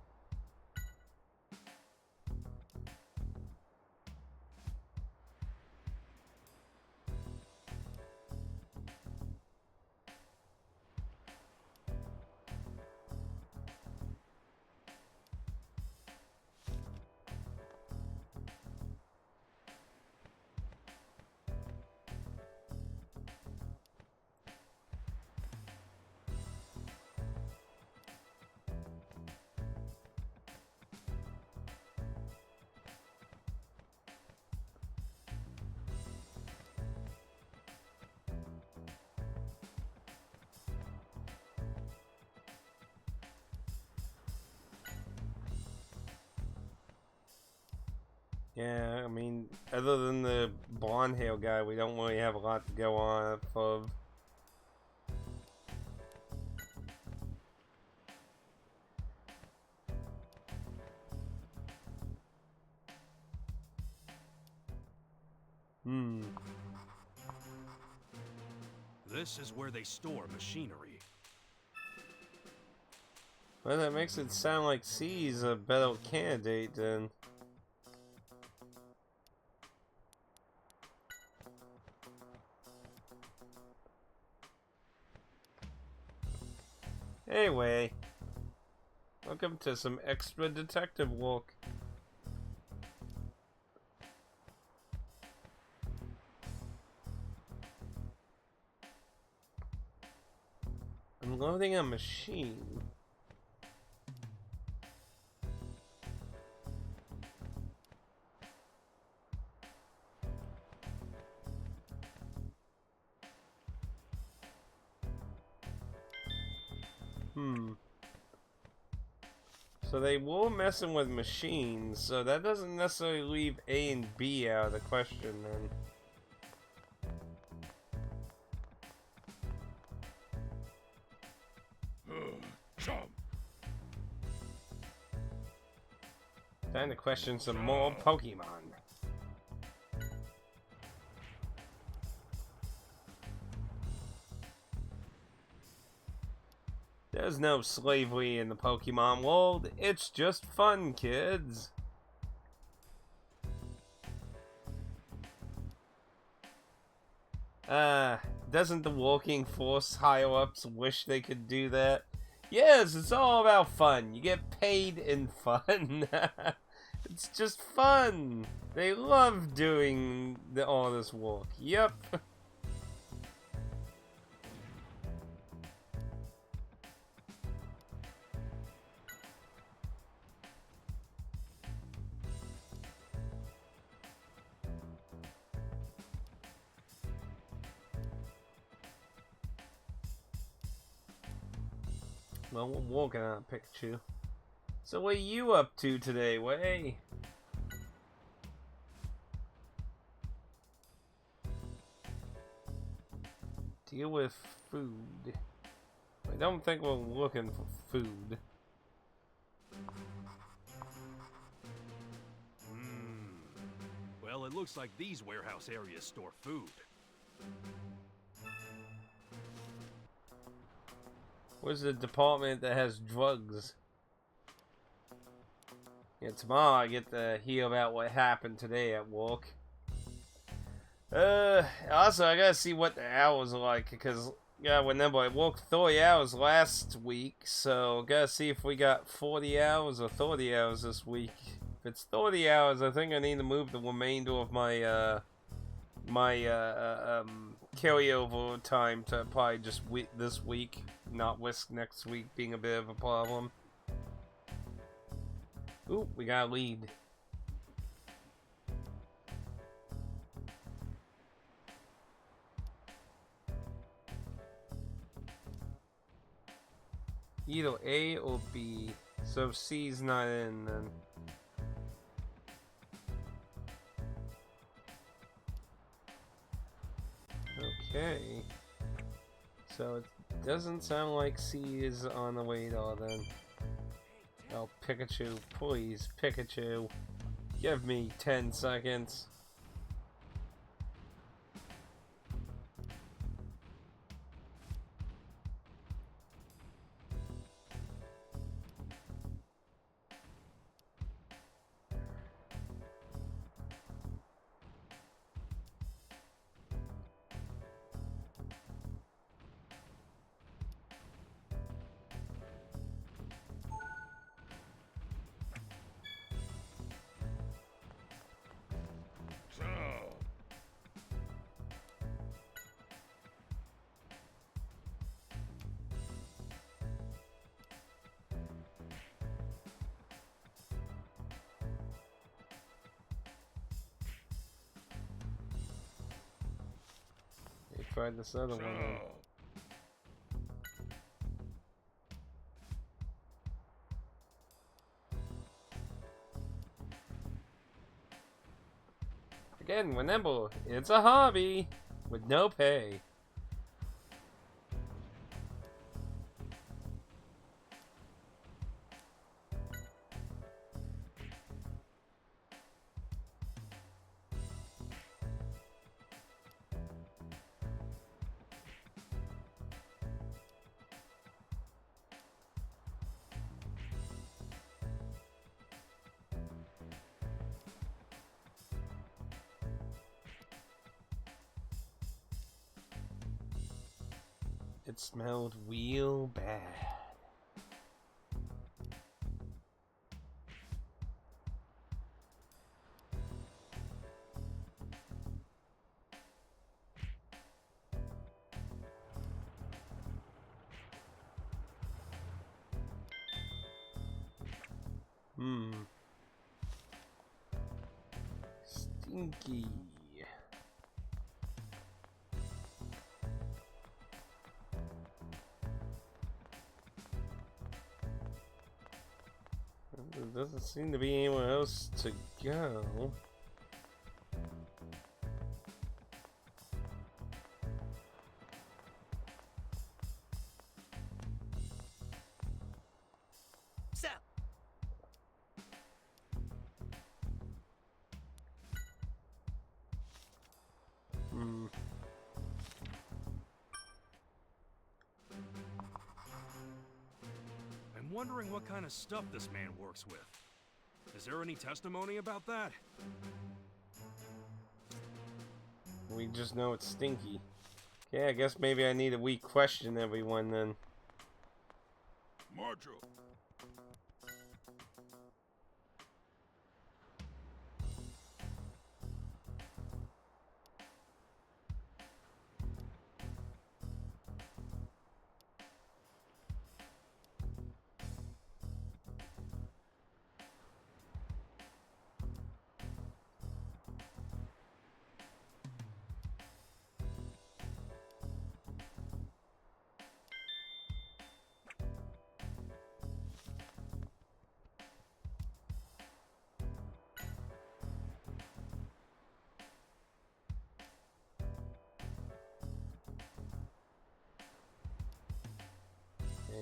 Yeah, I mean, other than the blonde hair guy, we don't really have a lot to go on of. This is where they store machinery. Well, that makes it sound like C's a better candidate then. Anyway, welcome to some extra detective work. Unloading a machine. So they were messing with machines, so that doesn't necessarily leave A and B out of the question then. Time to question some more Pokemon. There's no slavery in the Pokemon world. It's just fun, kids. Doesn't the working force higher-ups wish they could do that? Yes, it's all about fun. You get paid in fun. It's just fun. They love doing all this work. Yep. Well, we're working on Pikachu. So what are you up to today, Way? Deal with food. I don't think we're looking for food. Well, it looks like these warehouse areas store food. Where's the department that has drugs? Yeah, tomorrow I get to hear about what happened today at work. Also I gotta see what the hours are like, because yeah, remember I worked 30 hours last week, so gotta see if we got 40 hours or 30 hours this week. If it's 30 hours, I think I need to move the remainder of my carryover time to probably just this week, not risk next week being a bit of a problem. Ooh, we got a lead. Either A or B, so C's not in then. Okay. So it doesn't sound like C is on the way at all then. Oh, Pikachu, please, Pikachu. Give me 10 seconds. Try this other one then. Again, remember, it's a hobby with no pay. It smelled real bad. Stinky. There doesn't seem to be anywhere else to go. Sal! Hmm. I'm wondering what kind of stuff this man works with. Is there any testimony about that? We just know it's stinky. Okay, I guess maybe I need to question everyone then. Marjo!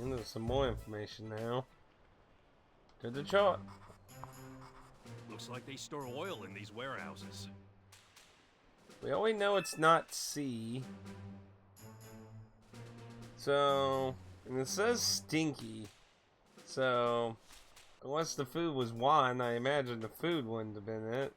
And there's some more information now. To the chart. Looks like they store oil in these warehouses. We already know it's not C. So, and it says stinky. So, unless the food was wine, I imagine the food wouldn't have been it.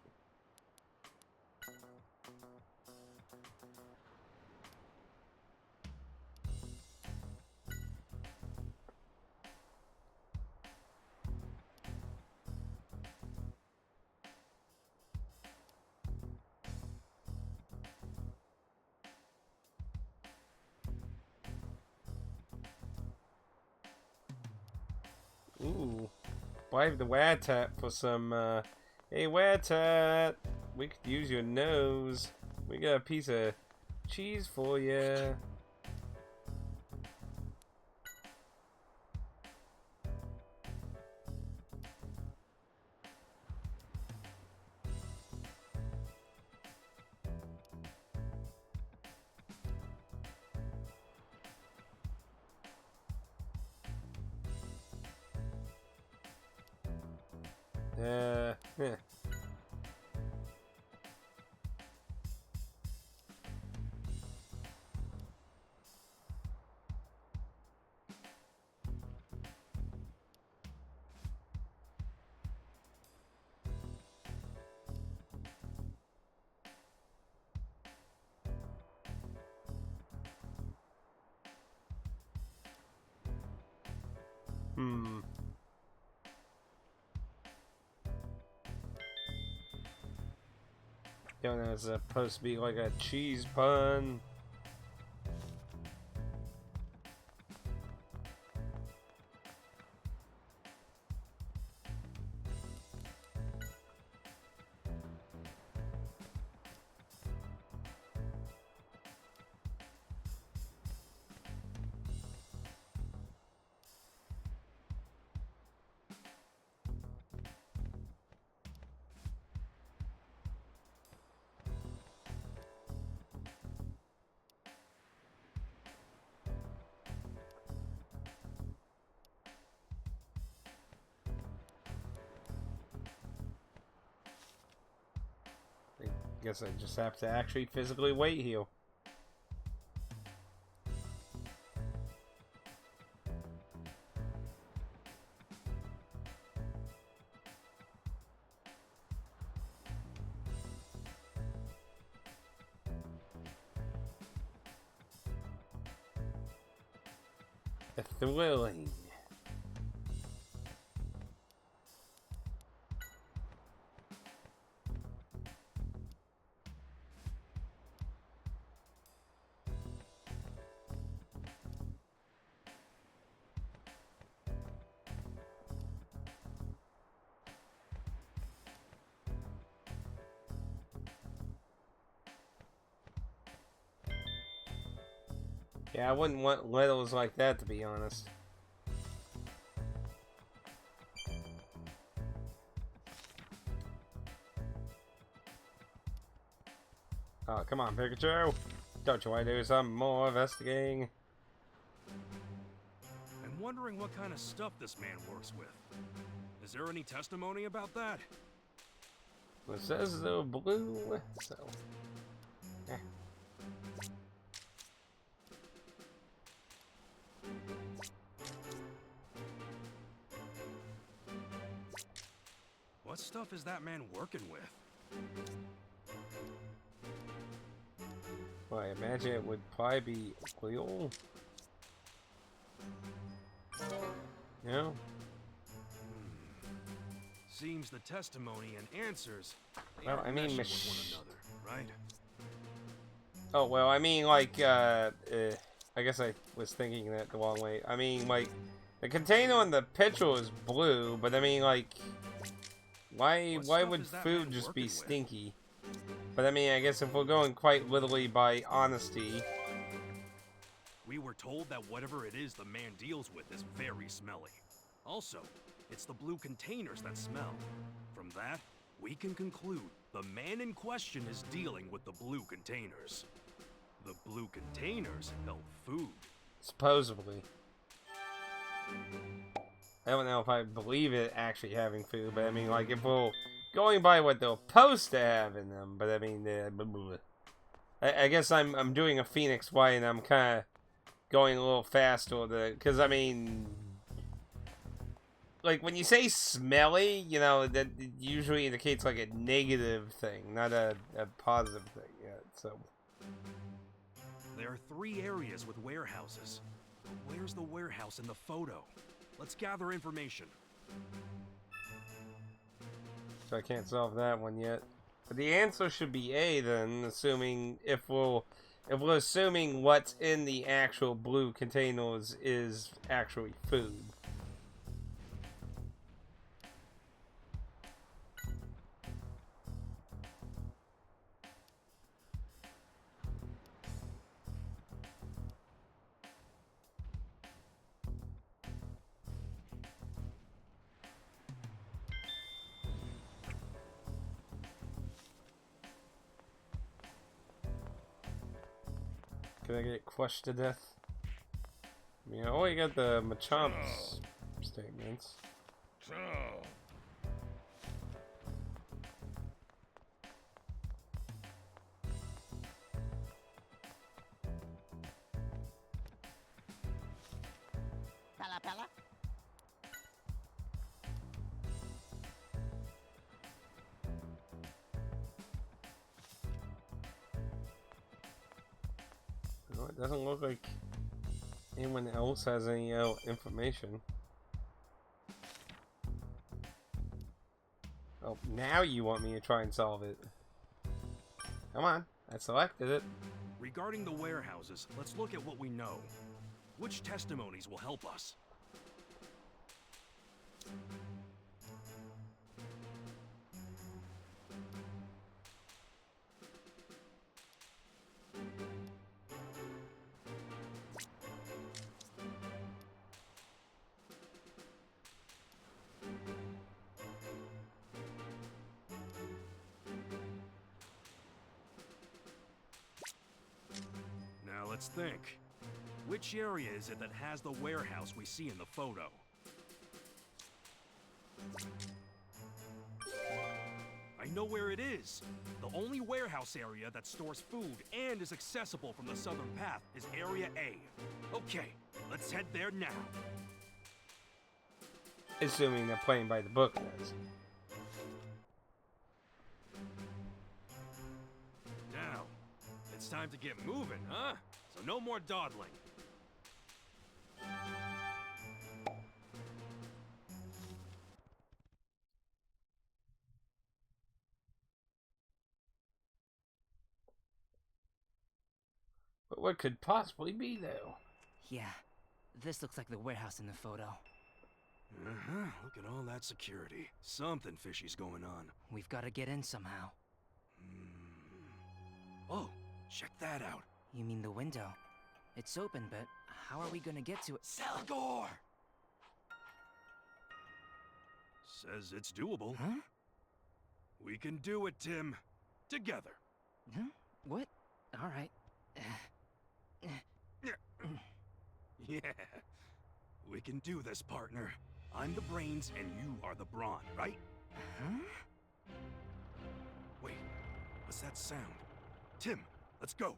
Ooh, bribe the Watat for some, hey Watat, we could use your nose. We got a piece of cheese for you. Heh. Don't know, it's supposed to be like a cheese pun. Guess I just have to actually physically wait here. Thrilling. Yeah, I wouldn't want letters like that, to be honest. Oh, come on, Pikachu! Don't you want to do some more investigating? I'm wondering what kind of stuff this man works with. Is there any testimony about that? It says the blue, so... Eh. What stuff is that man working with? Well, I imagine it would probably be oil. No? Seems the testimony and answers, they Well, aren't I mean, meshing with one another, right? Oh, well, I mean, like, I guess I was thinking that the wrong way. I mean, like, the container on the picture is blue, but I mean, like, why would food just be stinky? But I mean, I guess if we're going quite literally by honesty... We were told that whatever it is the man deals with is very smelly. Also, it's the blue containers that smell. From that, we can conclude the man in question is dealing with the blue containers. The blue containers held food. Supposedly. I don't know if I believe it actually having food, but I mean, like, if we're going by what they're supposed to have in them, but I mean, I guess I'm doing a Phoenix White and I'm kind of going a little faster, because I mean, like, when you say smelly, you know, that usually indicates like a negative thing, not a positive thing, yeah, so. There are 3 areas with warehouses. But where's the warehouse in the photo? Let's gather information. So I can't solve that one yet. But the answer should be A then, assuming if we're assuming what's in the actual blue containers is actually food. Can I get crushed to death? I mean, I only got the Machamp's statements. Pella Pella. No, it doesn't look like anyone else has any information. Oh, now you want me to try and solve it. Come on, I selected it. Regarding the warehouses, let's look at what we know. Which testimonies will help us? Now let's think. Which area is it that has the warehouse we see in the photo? I know where it is. The only warehouse area that stores food and is accessible from the southern path is Area A. Okay, let's head there now. Assuming they're playing by the book, guys. Now, it's time to get moving, huh? So no more dawdling. But what could possibly be, though? Yeah, this looks like the warehouse in the photo. Look at all that security. Something fishy's going on. We've got to get in somehow. Oh, check that out. You mean the window? It's open, but how are we gonna get to it? Salgor! Says it's doable. Huh? We can do it, Tim. Together. Huh? What? Alright. Yeah. We can do this, partner. I'm the brains and you are the brawn, right? Huh? Wait, what's that sound? Tim, let's go.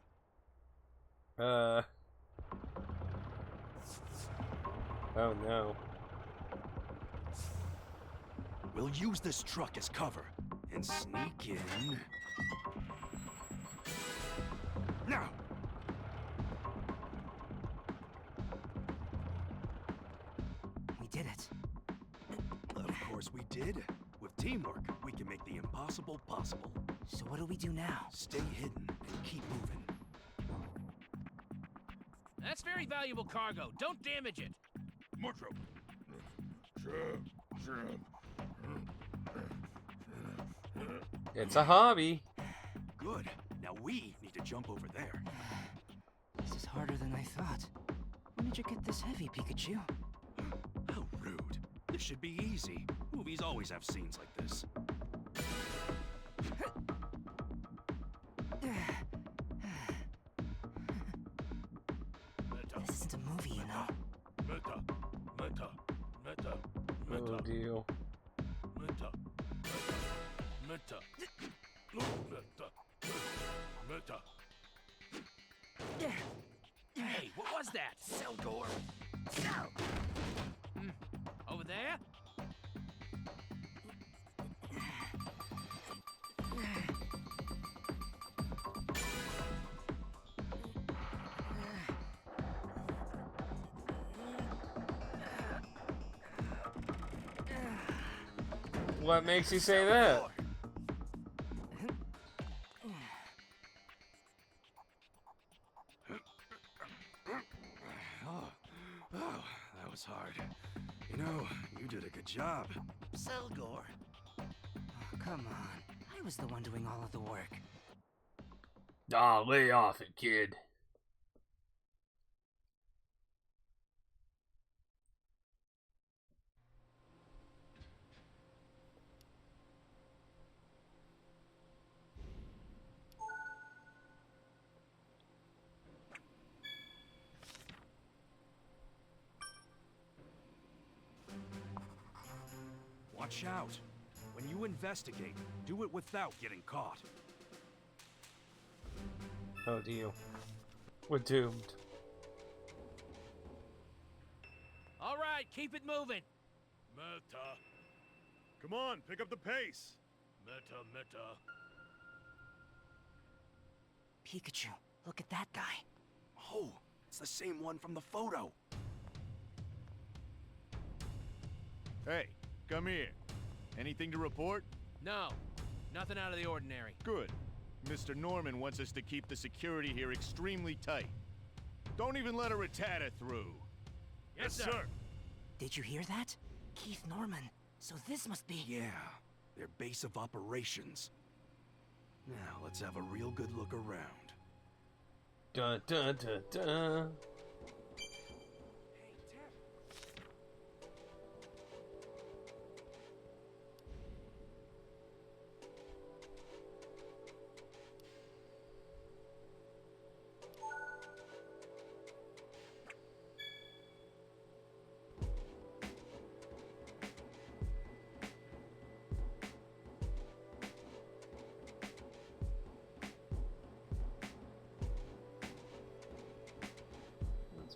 Oh no. We'll use this truck as cover and sneak in. Now! We did it. Of course we did. With teamwork, we can make the impossible possible. So what do we do now? Stay hidden and keep moving. That's very valuable cargo. Don't damage it. Metro. It's a hobby. Good. Now we need to jump over there. This is harder than I thought. When did you get this heavy, Pikachu? How rude. This should be easy. Movies always have scenes like this. This isn't a movie, you know. Oh deal. Hey, what was that? Cell door. Over there? What makes you say that? Oh, that was hard. You know, you did a good job. Selgor. Oh, come on. I was the one doing all of the work. Aw, lay off it, kid. Watch out. When you investigate, do it without getting caught. Oh deal. We're doomed. All right, keep it moving. Meta. Come on, pick up the pace. Meta. Pikachu, look at that guy. Oh, it's the same one from the photo. Hey, come here. Anything to report? No, nothing out of the ordinary. Good. Mr. Norman wants us to keep the security here extremely tight. Don't even let a Rattata through. Yes, sir. Did you hear that? Keith Norman. So this must be... Yeah, their base of operations. Now, let's have a real good look around. Dun dun dun dun.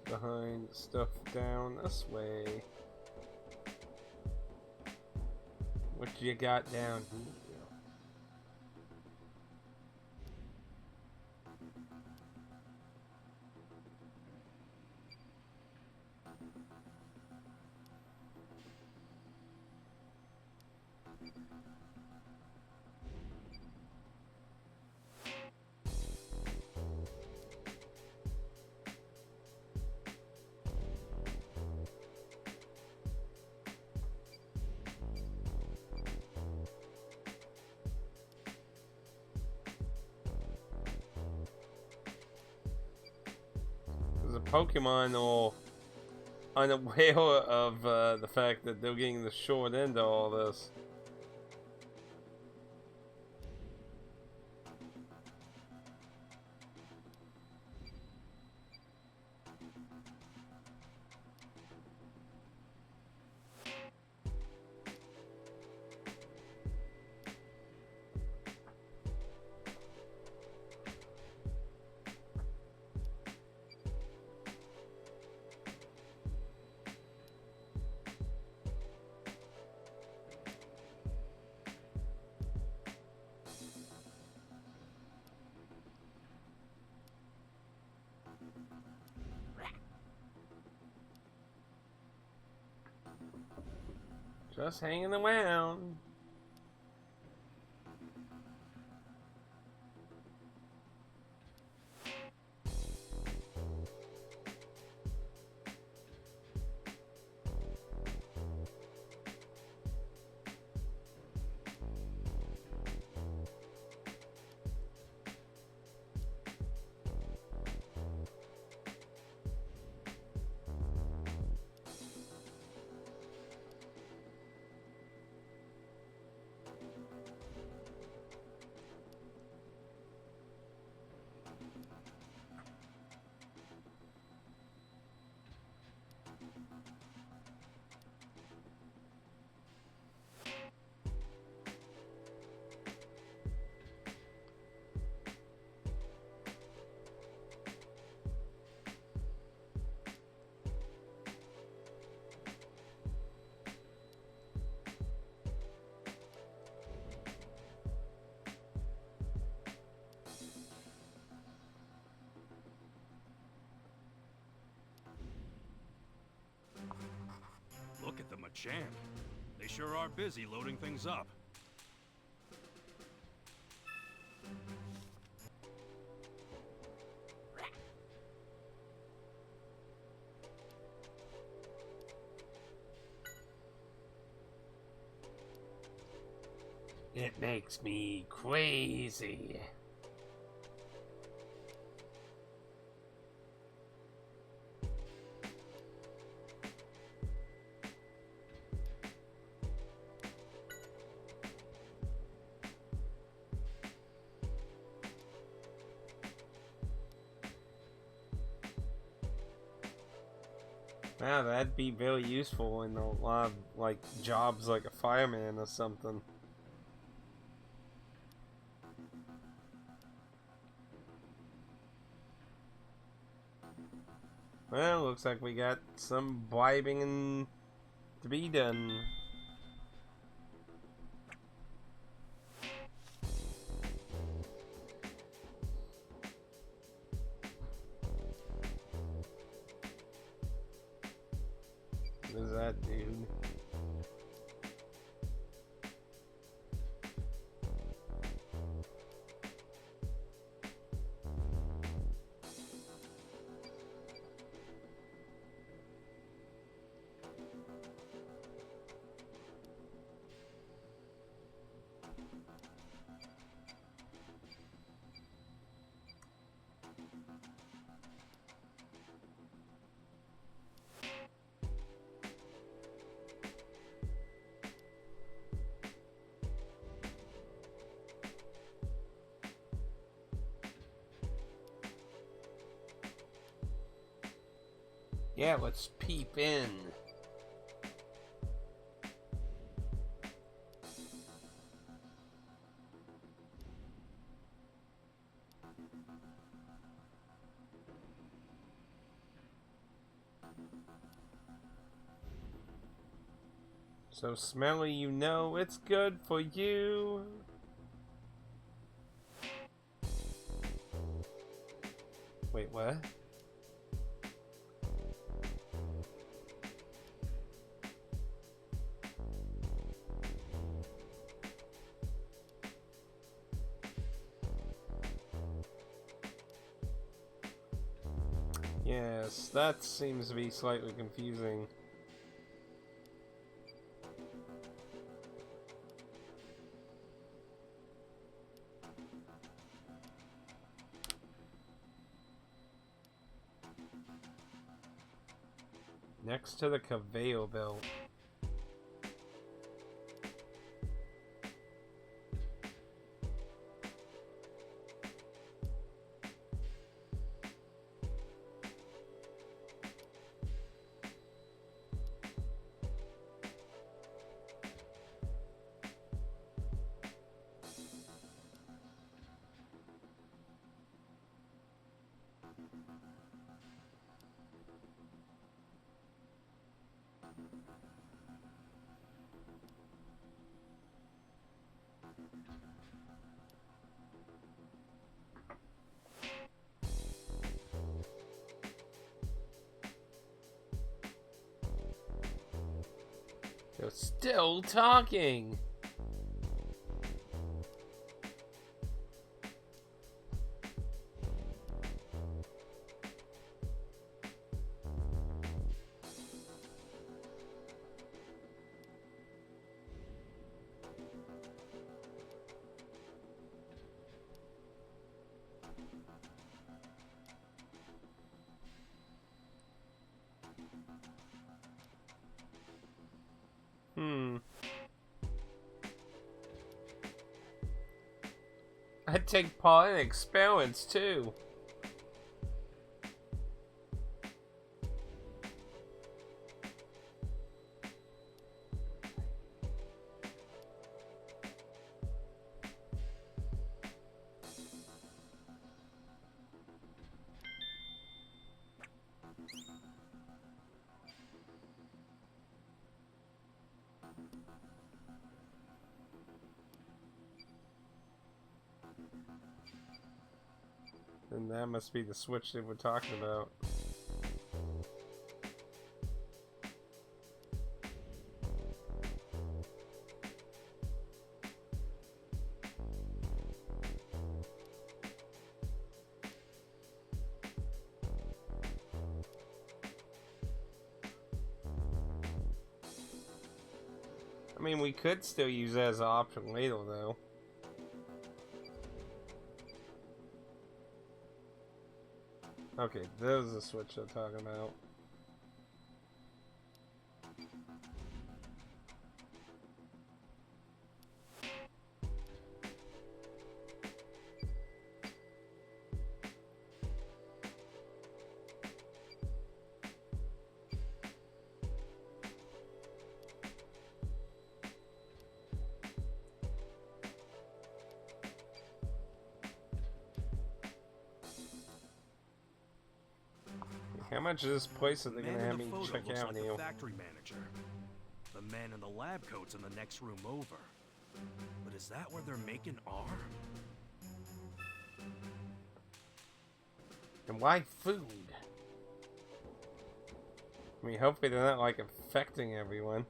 Behind stuff down this way. What you got down here? Pokemon are unaware of the fact that they're getting the short end of all this. Just hanging around. Look at the Machan. They sure are busy loading things up. It makes me crazy. Wow, that'd be very useful in a lot of, like, jobs like a fireman or something. Well, looks like we got some bribing to be done. What does that do? Yeah, let's peep in. So smelly, you know it's good for you. Wait, what? Yes, that seems to be slightly confusing. Next to the conveyor belt. They're still talking. I'd take part in experiments too. And that must be the switch that we're talking about. I mean, we could still use that as an option later, though. Okay, there's the switch they're talking about. How much of this place are they gonna have me check out like now? the factory manager. The man in the lab coat's in the next room over. But is that where they're making R? And why food? I mean, hopefully they're not like affecting everyone.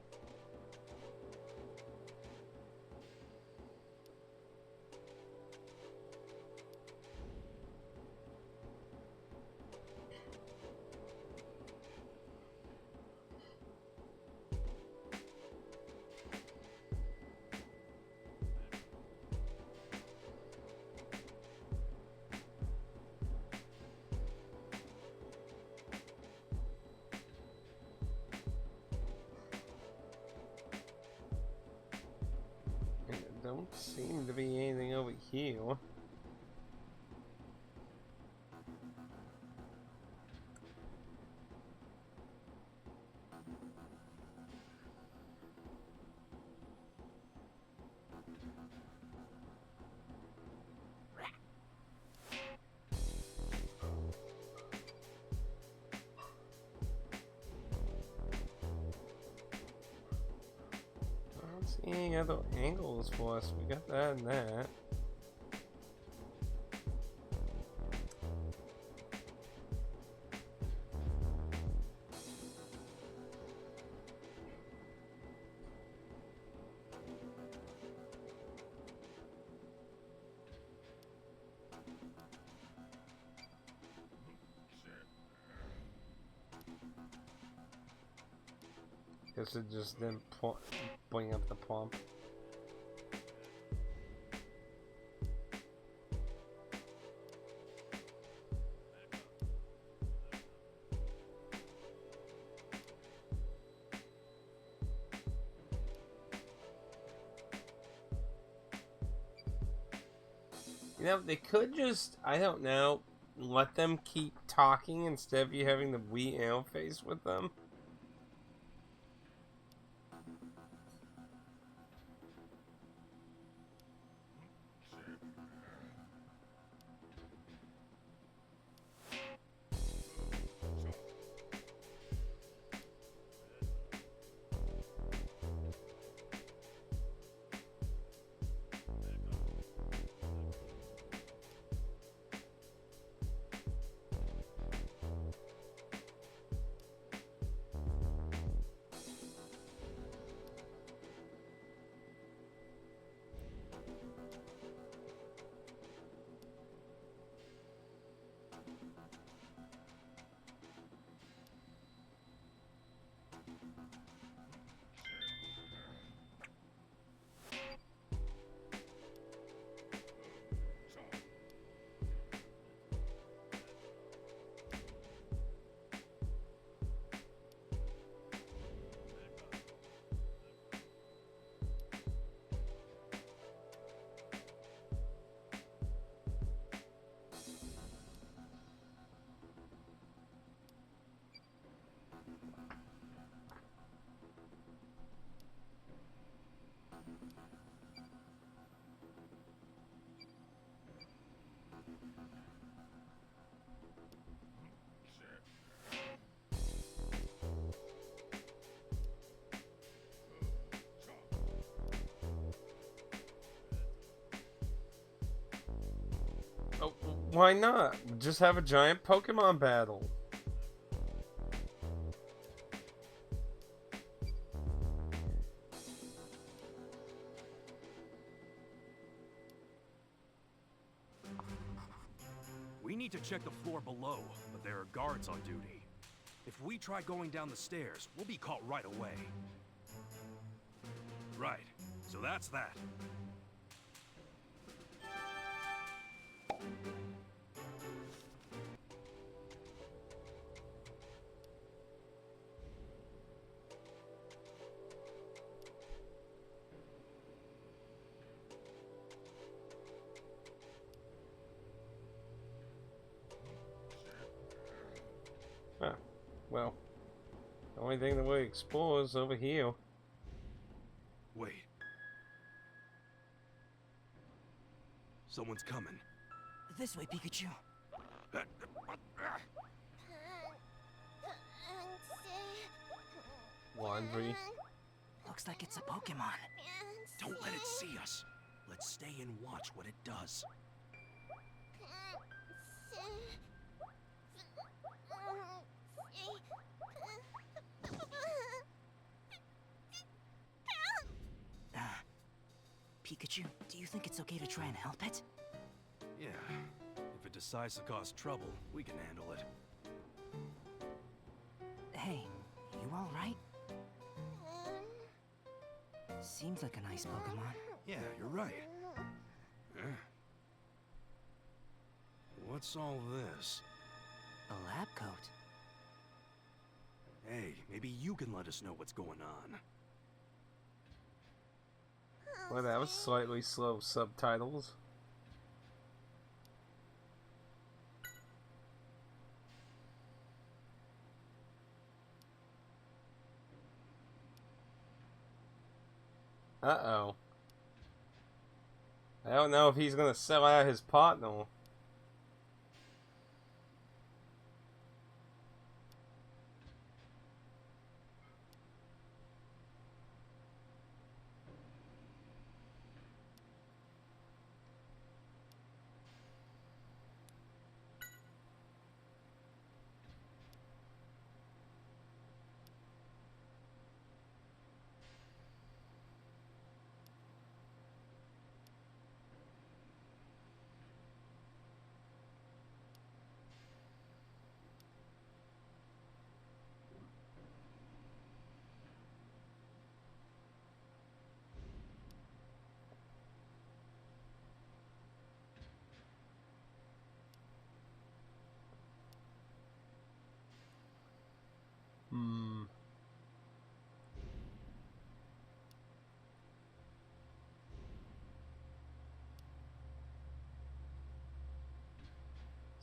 Don't seem to be anything over here. I don't see any other angles for us. We got that and that. Guess it just didn't bring up the pump. You know, they could just, I don't know, let them keep talking instead of you having the Wii interface with them. Why not? Just have a giant Pokemon battle. We need to check the floor below, but there are guards on duty. If we try going down the stairs, we'll be caught right away. Right, so that's that. Huh. Well, the only thing that we explore is over here. Wait. Someone's coming. This way, Pikachu. Laundry. Looks like it's a Pokemon. Don't let it see us. Let's stay and watch what it does. Pikachu, do you think it's okay to try and help it? Yeah. If it decides to cause trouble, we can handle it. Hey, you alright? Seems like a nice Pokemon. Yeah, you're right. What's all this? A lab coat. Hey, maybe you can let us know what's going on. Well, that was slightly slow subtitles. Uh-oh. I don't know if he's gonna sell out his partner.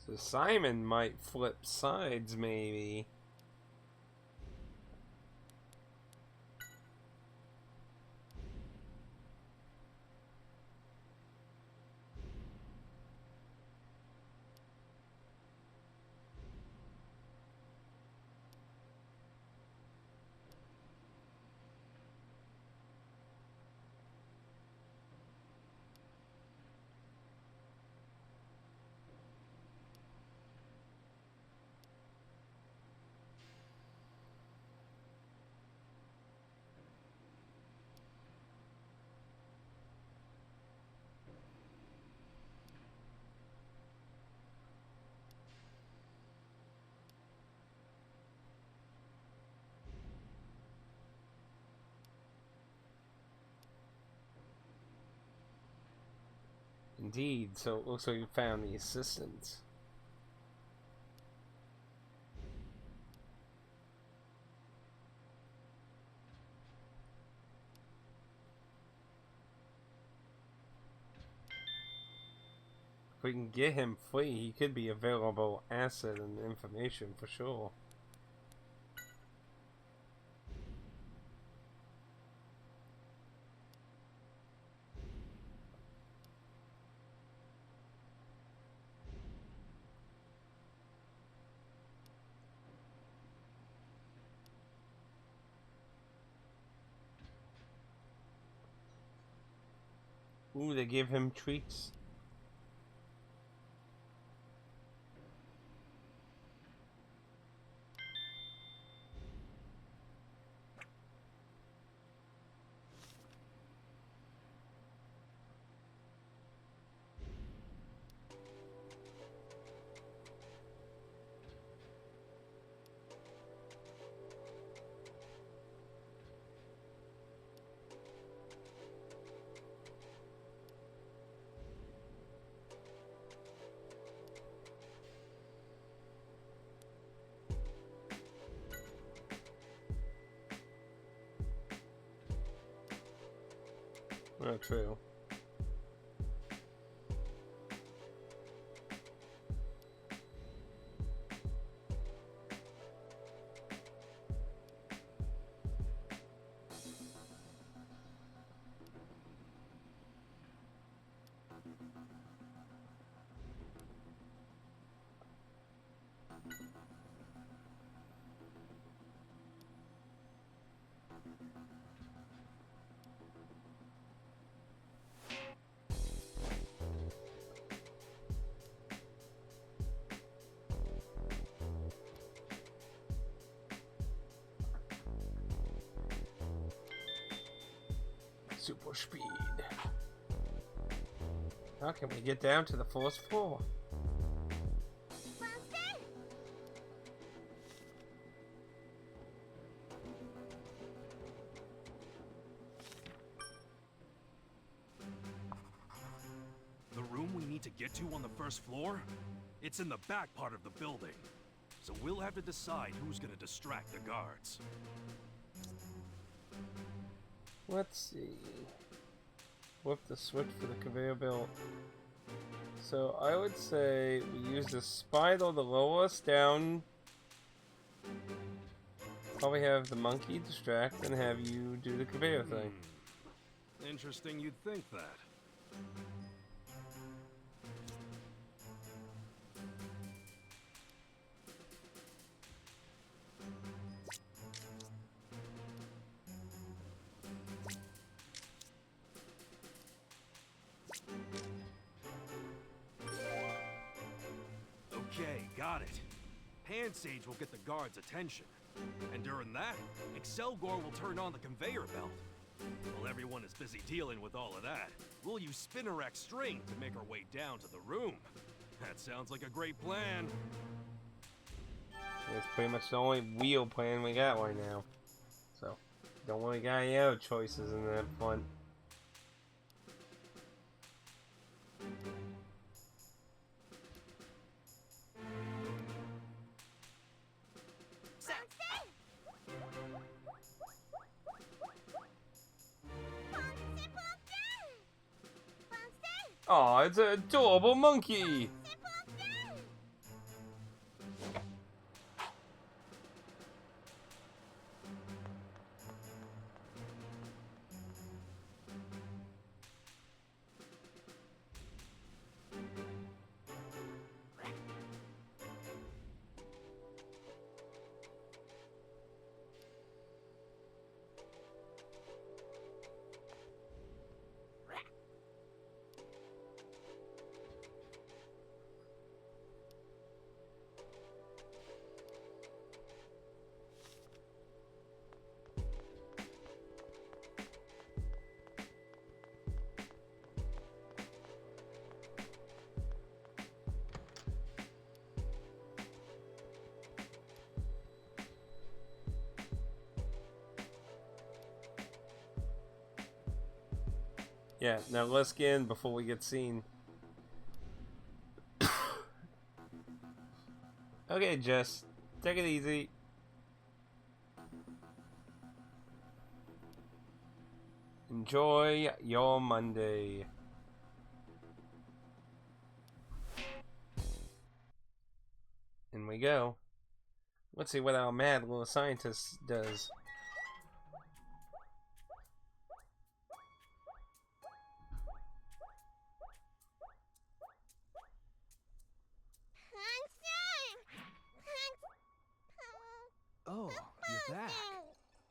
So Simon might flip sides, maybe. Indeed, so it looks like you found the assistants. If we can get him free, he could be a valuable asset and information for sure. Ooh, they give him treats. Oh, true. Super speed. How can we get down to the 4th floor? The room we need to get to on the 1st floor? It's in the back part of the building. So we'll have to decide who's gonna distract the guards. Let's see. Flip the switch for the conveyor belt. So I would say we use the spider to lower us down. Probably have the monkey distract and have you do the conveyor thing. Interesting you'd think that. Okay, got it. Pansage will get the guards' attention. And during that, Excelgor will turn on the conveyor belt. While everyone is busy dealing with all of that, we'll use Spinnerack's string to make our way down to the room. That sounds like a great plan. It's pretty much the only real plan we got right now. So, don't really got any other choices in that front. Oh, it's an adorable monkey! Yeah, now let's get in before we get seen. Okay, Jess, take it easy. Enjoy your Monday. In we go. Let's see what our mad little scientist does. Oh, you're back.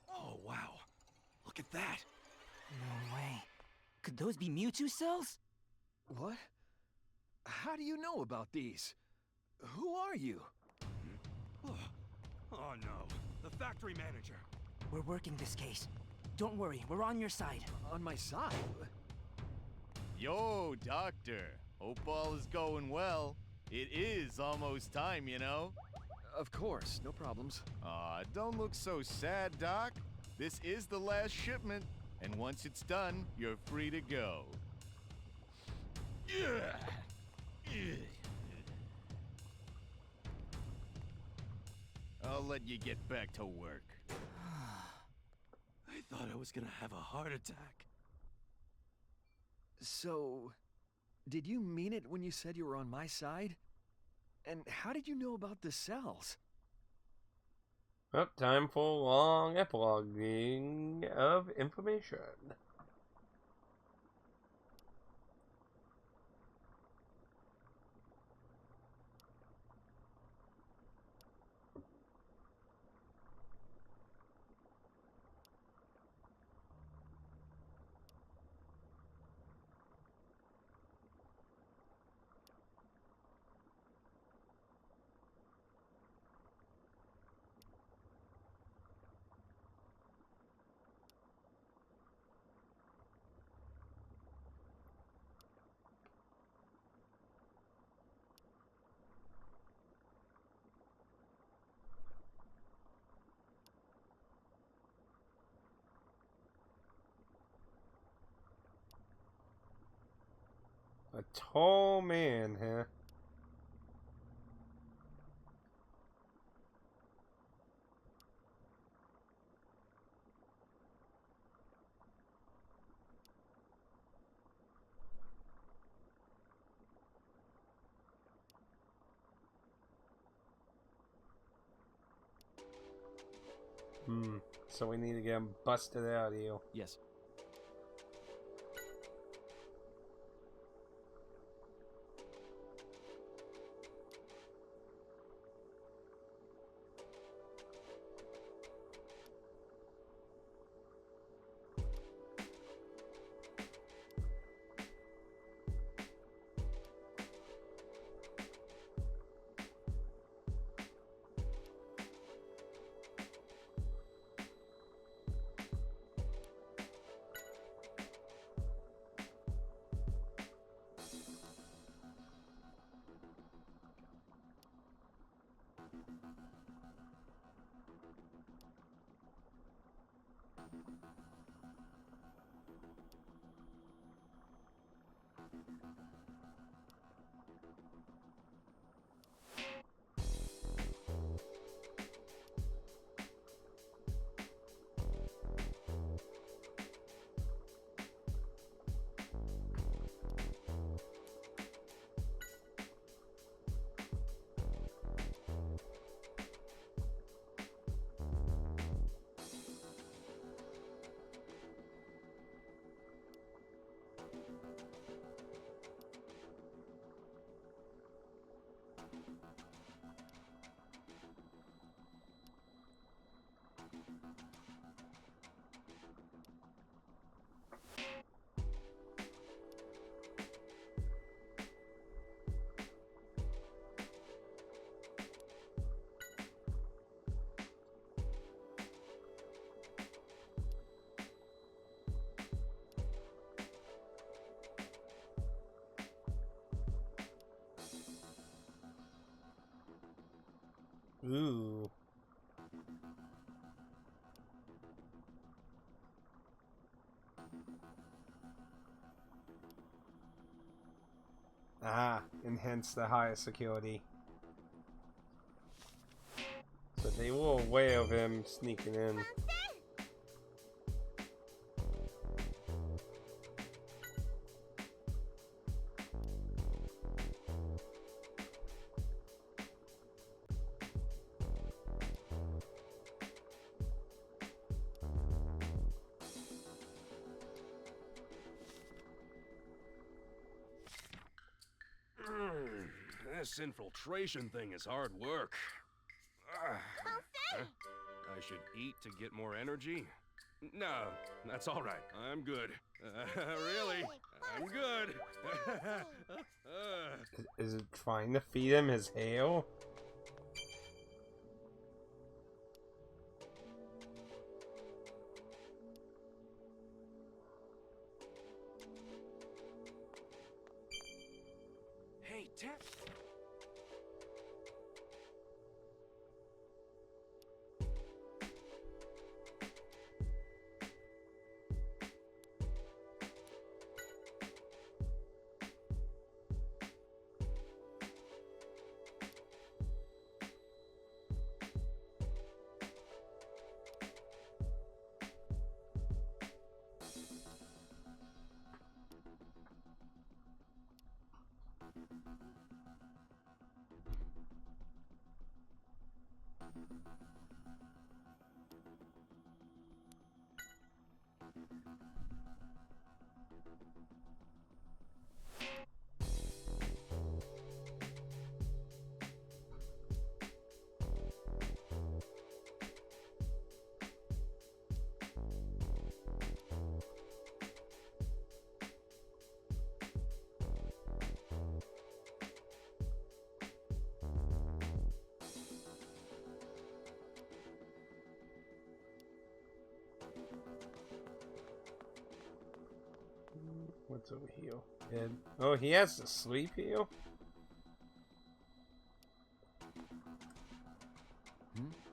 Oh, wow. Look at that. No way. Could those be Mewtwo cells? What? How do you know about these? Who are you? Oh no, the factory manager. We're working this case. Don't worry, we're on your side. On my side? Yo, Doctor. Hope all is going well. It is almost time, you know? Of course, no problems. Aw, don't look so sad, Doc. This is the last shipment, and once it's done, you're free to go. I'll let you get back to work. I thought I was gonna have a heart attack. So, did you mean it when you said you were on my side? And how did you know about the cells? Well, time for long epiloguing of information. A tall man, huh? So we need to get him busted out of here. Yes. Ooh. Ah, and hence the higher security. So they were aware of him sneaking in. This infiltration thing is hard work. I should eat to get more energy? No, that's all right. I'm good. Really, I'm good. Is it trying to feed him his hail? Hey, Tap. What's over here? And oh, he has the sleep heal.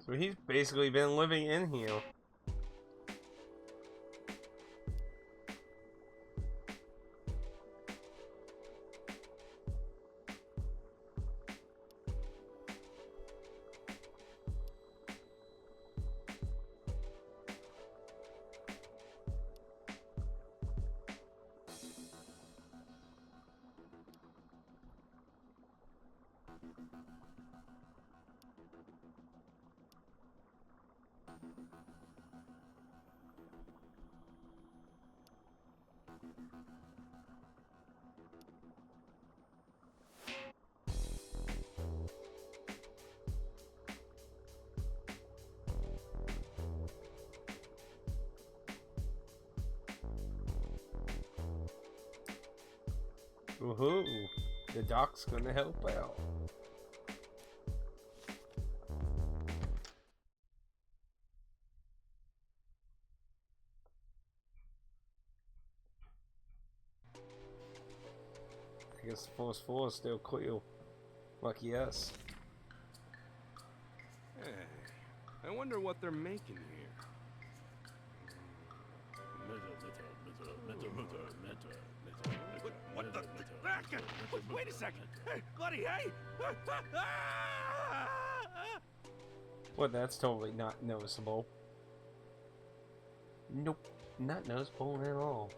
So he's basically been living in here. Woohoo! The doc's gonna help out. I guess Force 4 is still clear. Lucky us. Hey, I wonder what they're making here. What the? Wait a second! Hey, buddy, hey! Well, that's totally not noticeable. Nope, not noticeable at all.